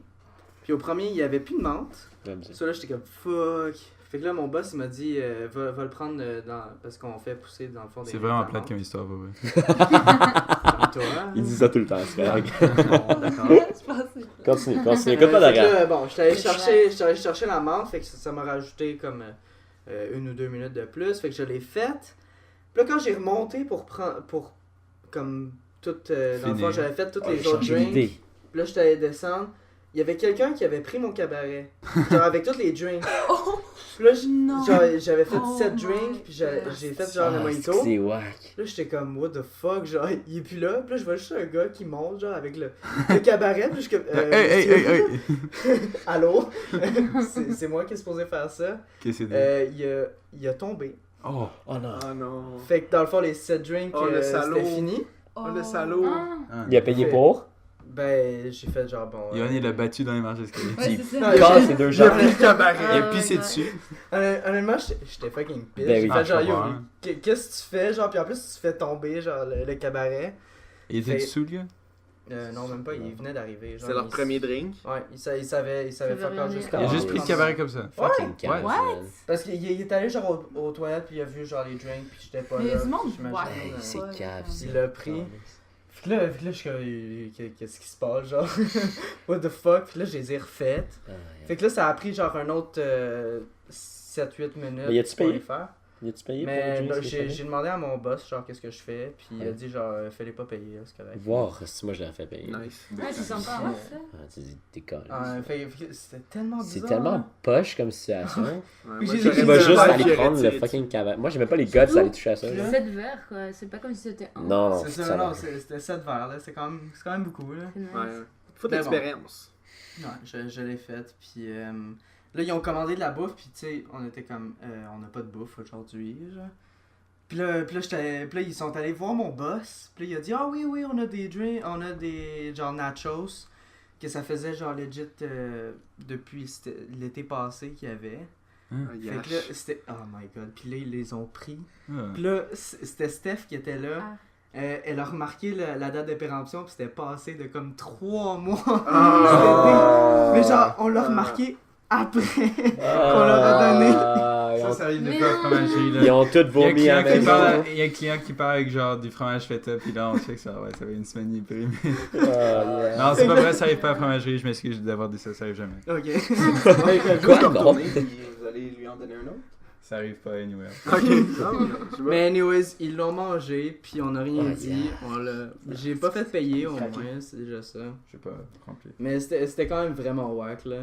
Puis au 1er, il y avait plus de menthe. J'aime ça. Ça là, j'étais comme fuck. Fait que là, mon boss, il m'a dit, va le prendre parce qu'on fait pousser dans le fond des. C'est vraiment de la plate menthe. comme histoire, ouais. Comme toi. Il dit ça tout le temps, c'est correct. Bon, d'accord. Je pense que c'est Continue, écoute pas Fait que derrière. là, bon, j'étais allé chercher la menthe, fait que ça m'a rajouté comme 1 ou 2 minutes de plus, fait que je l'ai faite. Puis là, quand j'ai remonté pour comme tout, dans le fond, Finir. j'avais fait tous Oh, les j'ai autres changé drinks. d'idée. Puis là, j'étais allé descendre. Il y avait quelqu'un qui avait pris mon cabaret. Genre avec tous les drinks. Puis là, Non. genre, j'avais fait Oh 7 my drinks, puis j'ai fait God. genre le Ah, mojito. c'est whack. Là, j'étais comme, what the fuck, genre, il est plus là. Puis là, je vois juste un gars qui monte, genre, avec le cabaret. Puis je suis comme, monsieur, allô? C'est moi qui est supposé faire ça. Qu'est-ce que c'est? Il a tombé. Oh! Oh non. Oh non. Fait que dans le fond, les 7 drinks, Oh, le salaud. c'était fini. Oh, le salaud. Ah. Il a payé Fait- pour. Ben, j'ai fait genre, bon. Yoann, il l'a battu dans les marches d'escalier. Ouais, c'est Non, ça. Casse ses deux J'ai jambes. pris le cabaret. Il a Ah, pissé ouais. dessus. Honnêtement, j'étais fucking pisse. Ben J'ai oui. fait genre, Ah, je yo, comprends. qu'est-ce que tu fais? Genre, puis en plus, tu fais tomber, genre, le cabaret. Il était Fait- dessous, le gars? Non, même pas, il venait d'arriver. C'est leur premier drink. Ouais, il savait fuck all rien juste dire. Il a comment- juste pris le cabaret comme ça. Fucking cave, What? man. Parce qu'il est allé genre aux toilettes, puis il a vu genre les drinks, puis j'étais pas Mais il y là. a du monde, puis j'imagine, ouais. C'est cave, ça. Il l'a pris. Puis là, je suis comme, qu'est-ce qui se passe, genre? What the fuck? Puis là, je les ai refaites. Ah, Fait que là, ça a pris genre un autre 7-8 minutes Mais y a-tu pour payé? les faire. Y a-tu payé pour Mais les drinks là, que t'as j'ai demandé à mon boss, genre, qu'est-ce que je fais, puis il a Ouais. dit, genre, fais-les pas payer, là, c'est correct. Voir si moi je l'ai fait payer. Nice. Ouais, c'est sympa, hein, ça. Ah, tu dis, t'es con. Fait que c'était tellement bizarre. C'est tellement poche comme situation. Ouais, Puis moi, j'ai- j'aurais Tu j'ai- vas dit juste un aller verre, prendre puis le arrêter. fucking cabaret. Moi, j'ai même pas les guts d'aller toucher à ça. Puis là. là- 7 verres, quoi. C'est pas comme si c'était un. Non, non, C'est ça ça, va. non, c'était 7 verres, là, c'est quand même beaucoup, là. C'est nice. Ouais. Faut de Mais bon. l'expérience. Ouais, je l'ai faite, puis là, ils ont commandé de la bouffe, puis tu sais, on était comme, on n'a pas de bouffe aujourd'hui, genre. Puis là, ils sont allés voir mon boss, puis là, il a dit, ah oui, on a des drinks, on a des, genre, nachos, que ça faisait, genre, legit, depuis l'été passé qu'il y avait. Ah, Fait que là, c'était, oh my god, puis là, ils les ont pris. Ah. Puis là, c'était Steph qui était là. Elle a remarqué la date de péremption, puis c'était passé de comme 3 mois. Ah. Mais genre, on l'a remarqué après qu'on leur a donné. Ça, ça arrive de Mais quoi, non. fromagerie, là? Ils ont tous Il y a un vomi à la client qui parle, maison. il y a un client qui parle avec genre du fromage feta, puis là on sait que ça va une semaine il est périmé. Ah, yeah. Non, c'est pas vrai, ça arrive pas à la fromagerie, je m'excuse d'avoir dit ça, ça arrive jamais. Ok. Quoi? Comme Non. tourner, puis vous allez lui en donner un autre? Ça arrive pas anywhere. Ok. Mais anyways, ils l'ont mangé, puis on n'a rien Oh, dit. yeah. On l'a... J'ai pas fait payer au Craqué. moins, c'est déjà ça. Je sais pas, rempli. Mais c'était quand même vraiment whack là.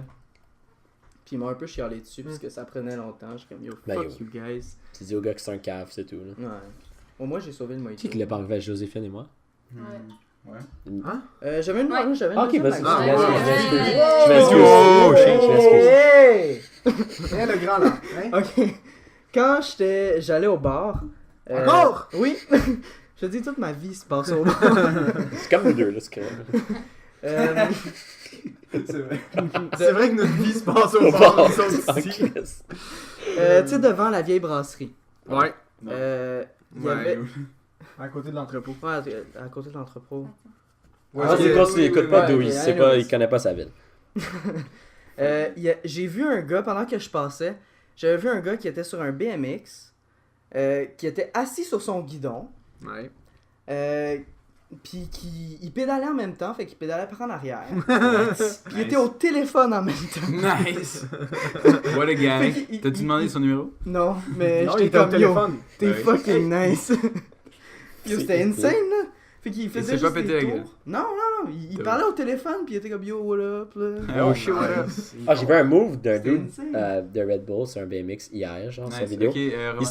Puis ils m'ont un peu chialé dessus parce que ça prenait longtemps. Je suis comme yo, Ben, fuck yo. you guys. Tu dis au gars que c'est un cave, c'est tout. Là. Ouais. Au moins j'ai sauvé le mojito. Qui l'a pas enlevé à Joséphine et moi? J'avais une Ouais. j'avais une Ah, ok, deuxième vas-y. action. je ouais, m'excuse. ouais. Je m'excuse. Oh, shit, Je m'excuse. Hey! Hein, le grand là. Hein? Ok. Quand j'allais au bar. Encore? Oui. Je dis toute ma vie se passe au bar. C'est comme nous deux, là, c'est correct. Euh, C'est vrai que notre vie se passe au Au bar, bar. nous autres En ici. Christ. tu sais, devant la vieille brasserie. Ouais. Non. Il y avait. À côté de l'entrepôt. Ouais, à côté de l'entrepôt. Ah, c'est quoi, il écoute pas Ouais, d'où, ok, il sait pas, anyways. il connaît pas sa ville. J'ai vu un gars pendant que je passais. J'avais vu un gars qui était sur un BMX, qui était assis sur son guidon, Ouais. puis il pédalait en même temps, fait qu'il pédalait par en arrière. Puis il était au téléphone en même temps. Nice! What a gang! Fait qu'il- T'as-tu demandé son numéro? Non, mais Non, il j'étais était au comme yo, téléphone. t'es Ah oui. fucking nice. Yo, c'était insane là. Fait qu'il faisait s'est pas juste pété des la tours. gueule? Non, il T'as parlait au téléphone, puis il était comme yo, what up là. Oh shit, what up? Ah, j'ai vu un move d'un C'était dude insane. de Red Bull sur un BMX hier, genre, sur Nice, vidéo. ok, Il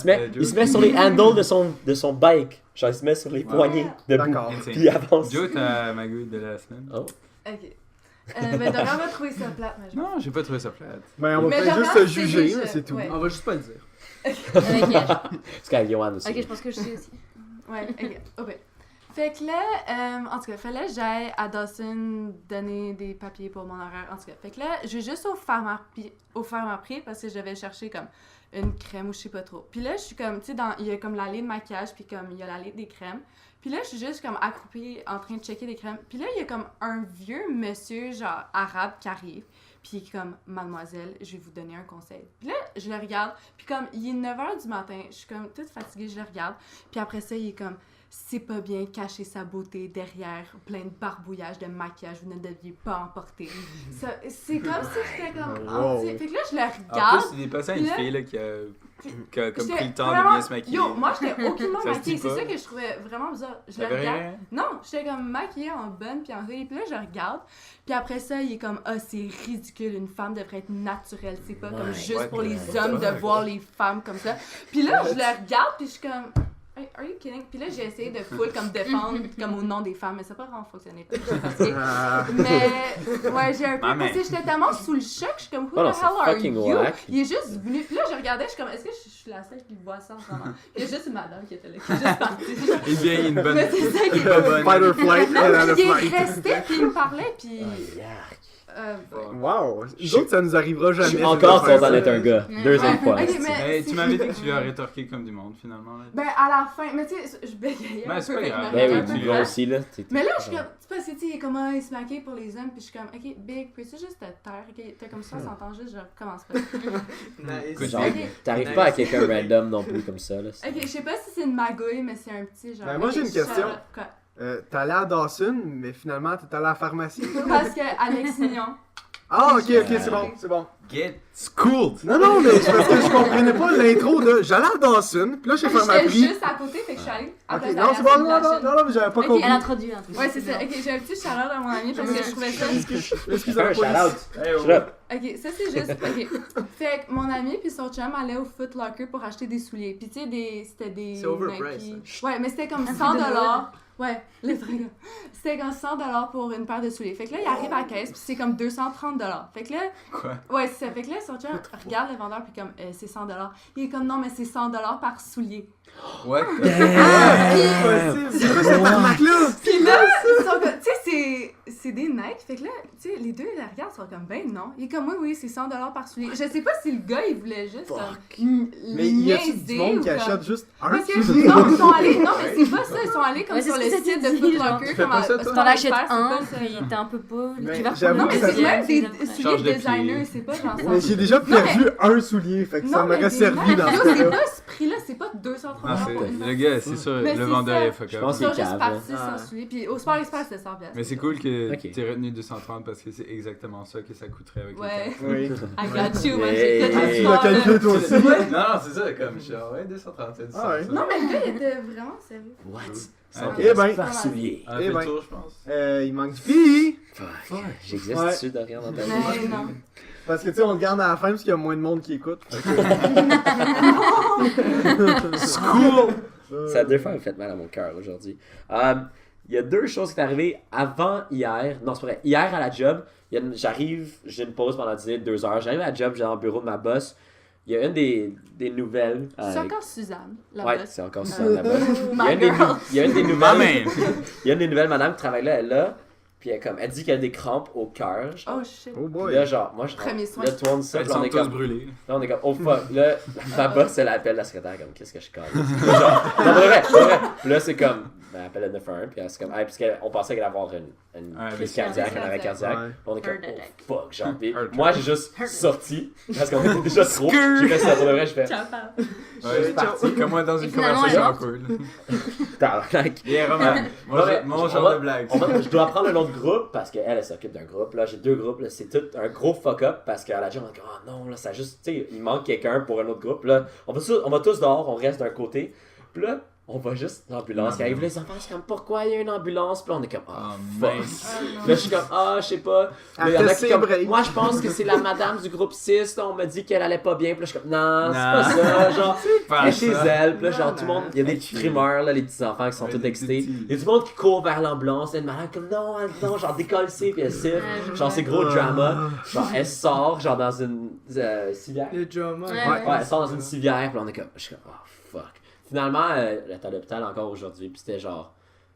se met sur les handles de son bike. Genre, il se met sur les poignets debout. D'accord. Puis il avance. Joe, t'as ma gueule de la semaine? Oh. Ok. Mais Dorian va trouver ça plate, mais je Non, j'ai pas trouvé ça plate. Ben, on va Mais peut-être juste Dorian, te c'est juger, déjà- c'est tout. ouais. On va juste pas le dire. C'est quand même Johan aussi. Ok, je pense que je sais aussi. Ouais, ok. Ok. Fait que là, en tout cas, fallait que j'aille à Dawson donner des papiers pour mon horaire. En tout cas, fait que là, je vais juste au Pharmaprix parce que je devais chercher comme une crème ou je sais pas trop. Puis là, je suis comme, tu sais, il y a comme l'allée de maquillage, puis comme il y a l'allée des crèmes. Puis là, je suis juste comme accroupie en train de checker des crèmes. Puis là, il y a comme un vieux monsieur, genre arabe, qui arrive. Puis il est comme, mademoiselle, je vais vous donner un conseil. Puis là, je le regarde. Puis comme, il est 9h du matin, je suis comme toute fatiguée, je le regarde. Puis après ça, il est comme, c'est pas bien cacher sa beauté derrière plein de barbouillage de maquillage, vous ne deviez pas en porter. C'est comme si j'étais comme, oh, tu sais. Fait que là, je le En regarde. plus, c'est des patients, une Puis là- fille là, qui a comme J'étais pris le temps de vraiment- bien se maquiller. Yo, moi, j'étais aucunement Ça se maquillée. dit C'est pas. ça que je trouvais vraiment bizarre. Je le T'avais regarde. rien? Non, j'étais comme maquillée en bonne puis en hoodie. Puis là, je regarde. Puis après ça, il est comme, ah, c'est ridicule. Une femme devrait être naturelle. C'est pas comme My juste what pour the les fuck? hommes de voir les femmes comme ça. Puis là, je le regarde. Puis je suis comme, hey, are you kidding? Puis là, j'ai essayé de full comme défendre comme au nom des femmes. Mais ça n'a pas vraiment fonctionné. Parce que j'étais fatiguée. Ah. Mais ouais, j'ai un peu. Maman. Parce que j'étais tellement sous le choc. Je suis comme, who Oh non, the c'est hell are fucking you? whack. Il est juste venu. Puis là, je regardais. Je suis comme, est-ce que je suis la seule qui voit ça en ce moment? Il y a juste une madame qui était là. Qui est juste partie. Une vieille, une bonne. Mais c'est ça qui est pas bonne. Fight or flight, Non, elle a puis il est flight. resté, puis il me parlait, puis... Oh, yark. Wow! Nous autres, ça nous arrivera jamais. de Encore faire sans en ça. être un gars. Ouais. Deuxième fois. Ok, mais Hey, c'est tu m'avais dit fini. que tu lui as rétorqué comme du monde, finalement. Là. Ben, à la fin, mais tu sais, je bégayais. Ben, un c'est peu pas avec grave. ma Ben mère, oui, tu moi l'as. aussi, là. Mais là, je suis comme, tu sais, parce que, tu sais, il est comme, il se maquille pour les hommes, puis je suis comme, ok, big, peux-tu juste te taire, ok, t'es comme ça, on s'entend juste, je recommence pas. Nice. Genre, Ok. t'arrives pas à quelqu'un random non plus comme ça, là. Ok, je sais pas si c'est une magouille, mais c'est un petit genre. Ben, moi, j'ai une Ok, question. Quoi? T'es allé à Dawson, mais finalement, t'es allé à la pharmacie. Parce que Alex Signon. Ah, ok, c'est bon, c'est bon. Get schooled! Non, non, mais c'est parce que je comprenais pas l'intro de j'allais à Dawson, puis là, j'ai fait ma J'étais prie. juste à côté, fait que je suis allée. Ok, Après, non, c'est bon, non, non, non, non, mais j'avais pas Ok, compris. Elle introduit un truc. Ouais, c'est ça. Ok, j'ai un petit shout-out à mon ami parce que je trouvais ça. Excusez-moi, Un shout-out. Shut up. Ok, ça c'est juste. Ok. Fait que mon ami puis son chum allaient au Foot Locker pour acheter des souliers. Puis tu sais, c'était des. C'est overpriced, Nike. Ouais, mais c'était comme Un 100 prix de $. Ouais, les trucs. C'était comme 100 $ pour une paire de souliers. Fait que là, il arrive à la caisse puis c'est comme 230 $. Fait que là. Quoi? Ouais, c'est ça. Fait que là, son chum regarde le vendeur puis comme c'est 100 $. Il est comme non, mais c'est 100 $ par soulier. What? C'est quoi cette arnaque-là? Puis là, ils sont comme, tu sais, c'est des Nike. Fait que là, tu sais, les deux, ils la regardent, ils sont comme, ben non. Il est comme, oui, c'est 100 $ par soulier. Je sais pas si le gars, il voulait juste comme. Mais y a-tu du monde qui ou comme- achète juste un Parce que, soulier? non, ils sont allés, non, mais c'est pas ça, ils sont allés comme Ouais, c'est sur ce le que ça site te de dit, Foot genre. Locker. Tu fais pas ça, toi? T'en achètes c'est un, pas ça, puis genre. t'es un peu pauvre, Mais tu vas j'avoue Non, que mais ça c'est vient- même des Change souliers de de designer, pied. c'est pas genre Mais j'ai déjà Non, mais- perdu un soulier, fait que ça Non, mais m'aurait des servi Nike, dans là, ce c'est cas-là. pas ce prix-là, c'est pas 230 Non, $ c'est pour une le gars, c'est sûr, Mais le c'est vendeur ça. est fuck Je up. pense Ils sont qu'il est juste cave, partis là. sans souliers. Puis au Sport Express, c'était 100 $. Mais c'est cool que Ok. t'aies retenu 230 parce que c'est exactement ça que ça coûterait avec Ouais. Oui. I got you, moi, Hey. j'ai fait Ah, tu une l'as histoire, calculé là. toi aussi. Non, non, c'est ça, comme genre, ouais, 230, c'est du Ah sens, ouais. ça. Non, mais le gars, il était vraiment sérieux. What? Ah, ok. Eh ben. Par soulier. On a fait Eh le ben. tour, je pense. Il manque du pis. Fuck. J'existe Ouais. dessus de rien dans ta vie. Mais non. Parce que tu sais, on le garde à la fin parce qu'il y a moins de monde qui écoute. School! Ça a deux fois fait mal à mon cœur aujourd'hui. Il y a deux choses qui sont arrivées avant hier. Non, c'est pas vrai. Hier à la job, j'arrive, j'ai une pause pendant 2 heures. J'arrive à la job, j'ai dans le bureau de ma boss. Il y a une des nouvelles. C'est encore Suzanne, la Ouais, boss. c'est encore ça, la boss. My girl. Il y a une des Ma nouvelles. main! Il y a une des nouvelles madame qui travaille là, elle là. Puis elle dit qu'elle a des crampes au cœur. Genre. Oh shit. Oh Puis boy. là, genre, moi je. Premier soin. Là, tout le monde sait. Elles Puis là, on sont est tous comme. brûlées. Là, on est comme, oh fuck. Là, ma boss, elle appelle la secrétaire, comme, qu'est-ce que je colle? Genre, non, pour vrai. Puis là, c'est comme, ben, elle appelle le 911, puis elle, c'est comme, hey, parce qu'on pensait qu'elle allait avoir une Ouais, crise mais- cardiaque, un arrêt cardiaque. Ouais. Puis on est comme, Heart attack. oh fuck, genre. Puis Heart moi, j'ai juste sorti, parce qu'on était déjà trop. J'ai fait ça, pour de vrai, je fais, Ciao, pal. Ouais, c'est parti, comme moi dans Et une finalement, conversation elle est awkward. tabarnak. Yeah, Roman, Non, mais mon on genre va- de blague. Je dois prendre un autre groupe parce qu'elle, elle s'occupe d'un groupe. Là, j'ai 2 groupes. Là, c'est tout un gros fuck-up parce qu'à la job, on est comme, oh non, là, ça juste, tu sais, il manque quelqu'un pour un autre groupe. Là, on va tous dehors, on reste d'un côté. Puis là, on voit juste l'ambulance qui arrive. Les enfants, c'est comme, pourquoi il y a une ambulance? Puis là, on est comme, oh, Oh, fuck. mince. Là, je suis comme, ah, je sais pas. Là, il y en a Elle qui fait comme, ses breaks. moi, je pense que c'est la madame du groupe 6. Là, on m'a dit qu'elle allait pas bien. Puis là, je suis comme, non, c'est Non. pas ça. Genre, Pas elle est chez ça. elle. Puis là, genre, tout le monde, il y a des Ok. petits frimeurs, là, les petits enfants qui sont Ouais, tous des excités. petits. Il y a du monde qui court vers l'ambulance. Il y a une madame comme, non, genre, décollée, puis elle siffle. Genre, c'est gros drama. Genre, elle sort, genre, dans une civière. Le drama. Ouais. Ouais, elle sort dans une civière, puis là, on est comme, je suis comme, oh fuck. Finalement, elle est à l'hôpital encore aujourd'hui, puis c'était genre.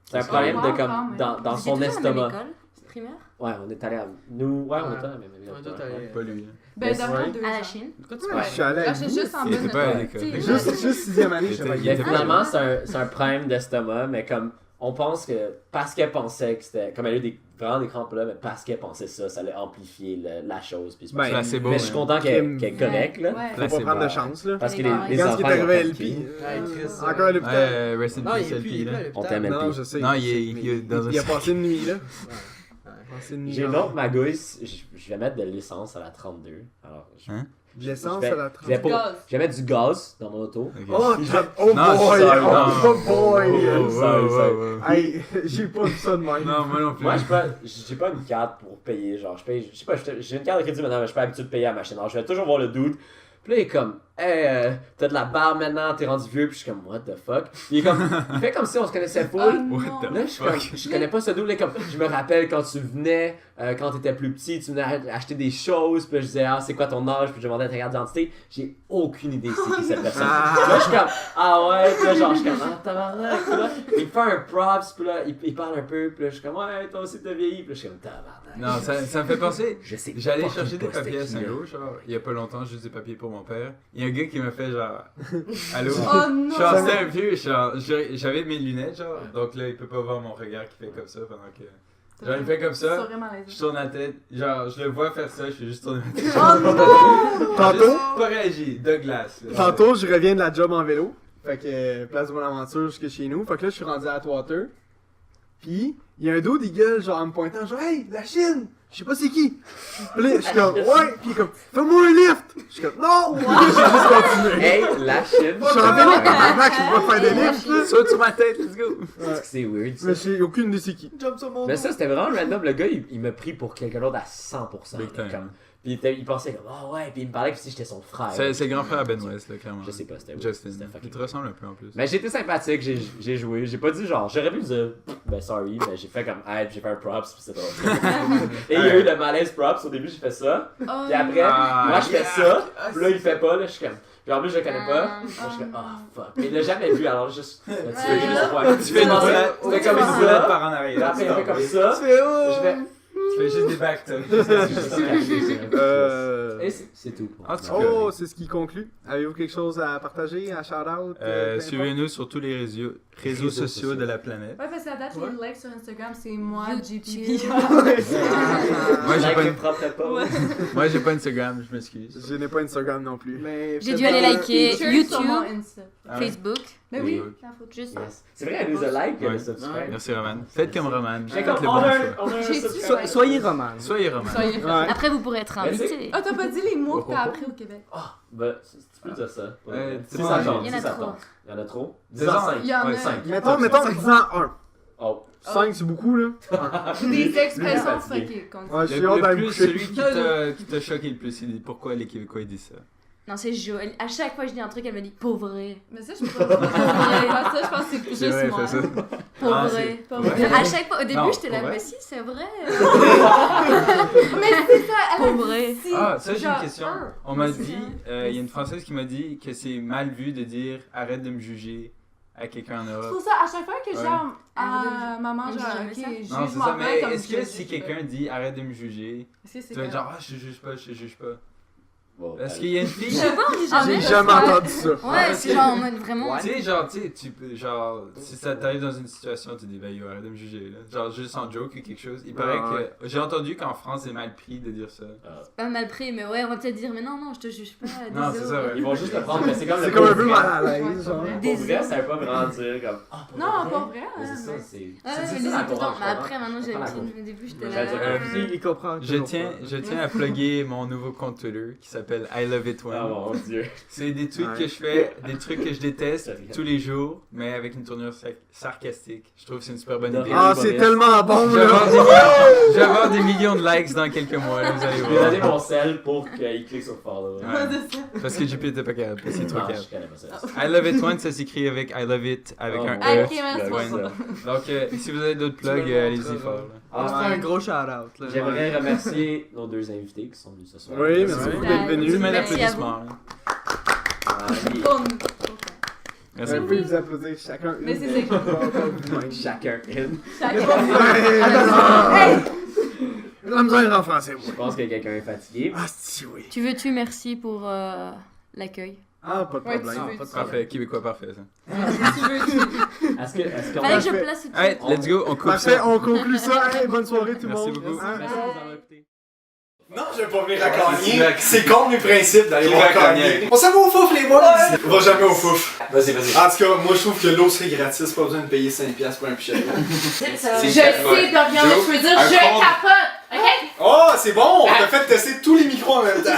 C'est un problème de comme dans Vous son étiez tous à la même estomac. école, primaire? Ouais, on est allé à. Nous, ouais, on Ouais. était à la même On est école. tous allés. Pas lui. Ben, Mais devant c'est- 2 À la ans. Chine. Pourquoi tu Ouais. Je suis allé Là, avec je vous. suis juste en Il bas était de pas à notre- l'école. tu sais, Juste 6e année, je Il sais pas. était- Mais était finalement, c'est un problème d'estomac, mais comme on pense que parce qu'elle pensait que c'était. Comme elle a eu vraiment des crampes là, mais parce qu'elle pensait ça, ça allait amplifier la chose. Puis c'est pas Ben, ça. Placebo. Mais je suis hein. content qu'elle est correcte là. Ouais. Faut pas Placebo. prendre de chance, là. Parce que Ouais. les Quand enfants. il est arrivé à ils ont LP. Ouais, Chris, Encore à l'hôpital. Ouais, rest in Non, peace, il est plus, il est LP, plus à là. On l'hôpital. t'aime, Non, LP. je sais. Non, il est dans un. Il a passé une nuit, là. Ouais. Passé une nuit. J'ai une autre magouille, je vais mettre de l'essence à la 32. Alors, Hein? De l'essence je vais- à la je vais 30. pas- Gaz. je vais mettre du gaz dans mon auto. Ok. Oh, Non, boy! sorry, Oh, non. boy! Oh, Sorry, wow, sorry. wow, wow. Hey, j'ai pas vu ça de même. Non, moi non plus. Moi, j'ai pas une carte pour payer. Genre, je paye, je sais pas, j'ai une carte de crédit maintenant, mais je suis pas habitué de payer à la machine. Alors, je vais toujours voir le dude. Puis là, il est comme, hey, t'as de la barbe maintenant, t'es rendu vieux, puis je suis comme, what the fuck? Il fait comme si on se connaissait full. Oh, non. Là, je connais pas ce dude, là, comme, je me rappelle quand tu venais, quand t'étais plus petit, tu venais acheter des choses, puis là, je disais, ah, c'est quoi ton âge, puis je demandais ta carte d'identité. J'ai aucune idée c'est qui cette personne. Là, je suis comme, ah ouais, puis là, genre, je suis comme, ah, tabarnak, puis là, il me fait un props, puis là, il parle un peu, puis là, je suis comme, ouais, toi aussi t'as vieilli, puis là, je suis comme, tabarnak. Non, ça me fait penser. Je sais J'allais pas chercher des pas papiers à c'était qui, Saint-Lô, genre, il y a pas longtemps, juste des papiers pour mon père. Il y a un gars qui m'a fait genre, allô? Oh non! Genre, c'était un vieux, genre, j'avais mes lunettes, genre, donc là, il peut pas voir mon regard qui fait comme ça pendant que. Genre, il fait comme ça, C'est vraiment je tourne la tête, genre, je le vois faire ça, je fais juste tourner ma tête. Oh non! Tantôt, Juste pas réagi, Douglas. là. tantôt, je reviens de la job en vélo. Fait que place de Bonaventure jusque chez nous. Fait que là, je suis rendu à Atwater. Puis, il y a un dude, il gueule, genre, en me pointant, genre, hey, la Chine! Je sais pas c'est qui! Puis là, je suis comme, ouais! Puis il est comme, fais-moi un lift! Je suis comme, non! J'ai juste continué. Hey, la Chine! Je suis en vélo, tabarnak, je peux pas faire des lifts, là! Saute sur ma tête, let's go! C'est weird, ça. Mais j'ai aucune idée c'est qui. Jump sur mon Mais dos. ça, c'était vraiment random. Le gars, il m'a pris pour quelqu'un d'autre à 100%. Big time. Comme, puis il pensait comme, ah ouais, puis il me parlait comme si j'étais son frère. C'est le grand frère à Ben West, là, clairement. Je sais pas, c'était weird. Justin. C'était Il fucking te ressemble un peu en plus. Mais j'étais sympathique, j'ai joué. J'ai pas dit genre, j'aurais pu dire, ben sorry, mais j'ai fait comme, hey, j'ai fait un props, pis c'est drôle. Et il y a eu le malaise props, au début j'ai fait ça. Oh Puis après, Ah, moi je fais yeah. ça, puis là il fait pas, là je suis comme. Puis en plus je le connais pas, Ah. là je suis comme, oh fuck. Mais il l'a jamais vu, alors juste. Tu fais Ouais. juste, ouais. Tu fais une roulade, tu fais comme une ça. roulade par en Puis arrière. après il fait comme ça, Tu fais, oh! je fais. Tu fais juste des backtops. Et c'est tout. Ah, tu Oh, c'est ce qui conclut. Avez-vous quelque chose à partager, à shout-out? Suivez-nous sur tous les réseaux sociaux de la planète. Ouais, parce que la date, les likes sur Instagram, c'est moi, YouTube. JP. Moi, j'ai pas Like une- tes propres posts. Moi, j'ai pas Instagram, je m'excuse. Je n'ai pas Instagram non plus. Mais J'ai dû aller liker Feature sur mon YouTube, Insta. Ah ouais. Facebook, Mais oui, Oui. la photo. juste. Yes. C'est vrai, elle nous a like, elle Ouais. a subscribe. Merci, Roman. Faites comme Roman. J'ai Faites comme, le on bon a un choix. J'ai su. subscribe. soyez roman. Soyez Roman. Soyez. Ouais. Après, vous pourrez être Mais invité. Ah, t'as pas dit les mots que t'as appris au Québec? Ben, tu peux dire ça. c'est Si bon, ça il tente, y en a si ça trop. tente. Il y en a trop? Deux Dis-en ans. 5. Il y en a. 5. Mettons, disant 1. Oh. 5, c'est beaucoup, là. Des expressions fatigué. fuckées. comme ça. Ouais, je suis Le hâte d'aller plus, me coucher. celui qui t'a choqué le plus, il dit pourquoi les Québécois ils disent ça. Non, c'est Joël. À chaque fois que je dis un truc, elle me dit pour vrai. Mais ça, je peux pas dire. Ça, je pense que c'est C'est vrai, juste moi. fais ça. Pour Ah, vrai. Pas Ouais. vrai. À chaque fois, au Non, début, j'étais là, pour vrai. mais si, c'est vrai. Mais c'est ça, elle a Pour dit vrai. si. Ah, ça j'ai une Genre, question. un. On m'a Ouais, c'est dit, il y a une Française qui m'a dit que c'est mal vu de dire arrête de me juger à quelqu'un en C'est Europe. pour ça, à chaque fois que Ouais. genre, à maman, On dit genre, jamais ok, ça. juge Non, c'est moi ça, pas mais comme est-ce que je si juge quelqu'un dit arrête de me juger, pas. Est-ce que c'est tu vas être genre correct? ah je juge pas. Bon, Est-ce allez. qu'il y a une Je fille sais pas, on dit J'ai jamais. jamais entendu ça. Ouais, c'est genre en mode vraiment. Tu sais, genre, tu peux, genre, si ça t'arrive dans une situation, tu dis, ben, yo, arrête de me juger, là. Genre, juste en joke ou quelque chose. Il paraît Ouais. que. J'ai entendu qu'en France, c'est mal pris de dire ça. Pas mal pris, mais ouais, on va peut-être dire, mais non, non, je te juge pas. Non, c'est ça, ouais. Ils vont juste le prendre, mais c'est comme C'est le comme un pour peu vrai. mal à Ouais, l'aise, c'est genre. vrai. Pour vrai, ça veut pas vraiment dire comme. Ah, pour Non, vrai? pas vrai. Mais c'est ça, mais- c'est. Ouais, c'est mais ça, dis la tout le temps. courage, Mais après, maintenant, j'ai Prends la l'habitude. Au début, j'étais J'allais dire, là. Il comprend. Je tiens à plugger mon nouveau compte Twitter qui s'appelle I Love It Ah One. mon dieu. C'est des tweets Ouais. que je fais, des trucs que je déteste tous les jours, mais avec une tournure sarcastique. Je trouve que c'est une super bonne idée. Ah, c'est tellement bon, Je vais avoir là. des millions- je vais avoir des millions de likes dans quelques mois, là, vous allez Je vais donner voir. mon sel pour qu'il clique sur follow. Ouais. C'est ça. Parce que JP était pas capable, c'est trop Non, capable. je connais pas ça. I Love It One, ça s'écrit avec I Love It avec Oh, un ouais. E. Ok, merci Ouais. pour ça. Donc, si vous avez d'autres plugs, Tu me allez-y montreras. fort. là. On se fait un gros shout-out. là. J'aimerais remercier nos deux invités qui sont venus ce soir. Oui, merci beaucoup d'être Une venu. semaine Merci à d'applaudissements. là. Ah, oui. Bon. Merci On beaucoup. peut vous applaudir chacun. Mais une. c'est ça. Chacun une. Hey, attends, hey! J'ai de la misère en français, moi. Je pense que quelqu'un est fatigué. Ah, si, oui. Tu veux-tu merci pour l'accueil? Ah, pas de Ouais, problème. tu veux. Parfait, québécois parfait ça. Est-ce qu'on Fallait a que je fait... place tout Hey, let's go, on coupe Parfait, ça. on conclut ça. Hey, bonne soirée tout le Merci monde. beaucoup. Hein? Merci de nous avoir écoutés. Non, je vais pas venir à Cagny. C'est contre mes principes d'aller voir Cagny. Cagny. On s'en va au fouf, les boys! On va jamais au fouf. Vas-y, vas-y. En tout cas, moi je trouve que l'eau serait gratis, pas besoin de payer 5$ pour un pichet. Je sais, Dorian, mais je veux dire, Un je compte. capote. Ok? Oh, c'est bon! On t'a fait tester tous les micros en même temps.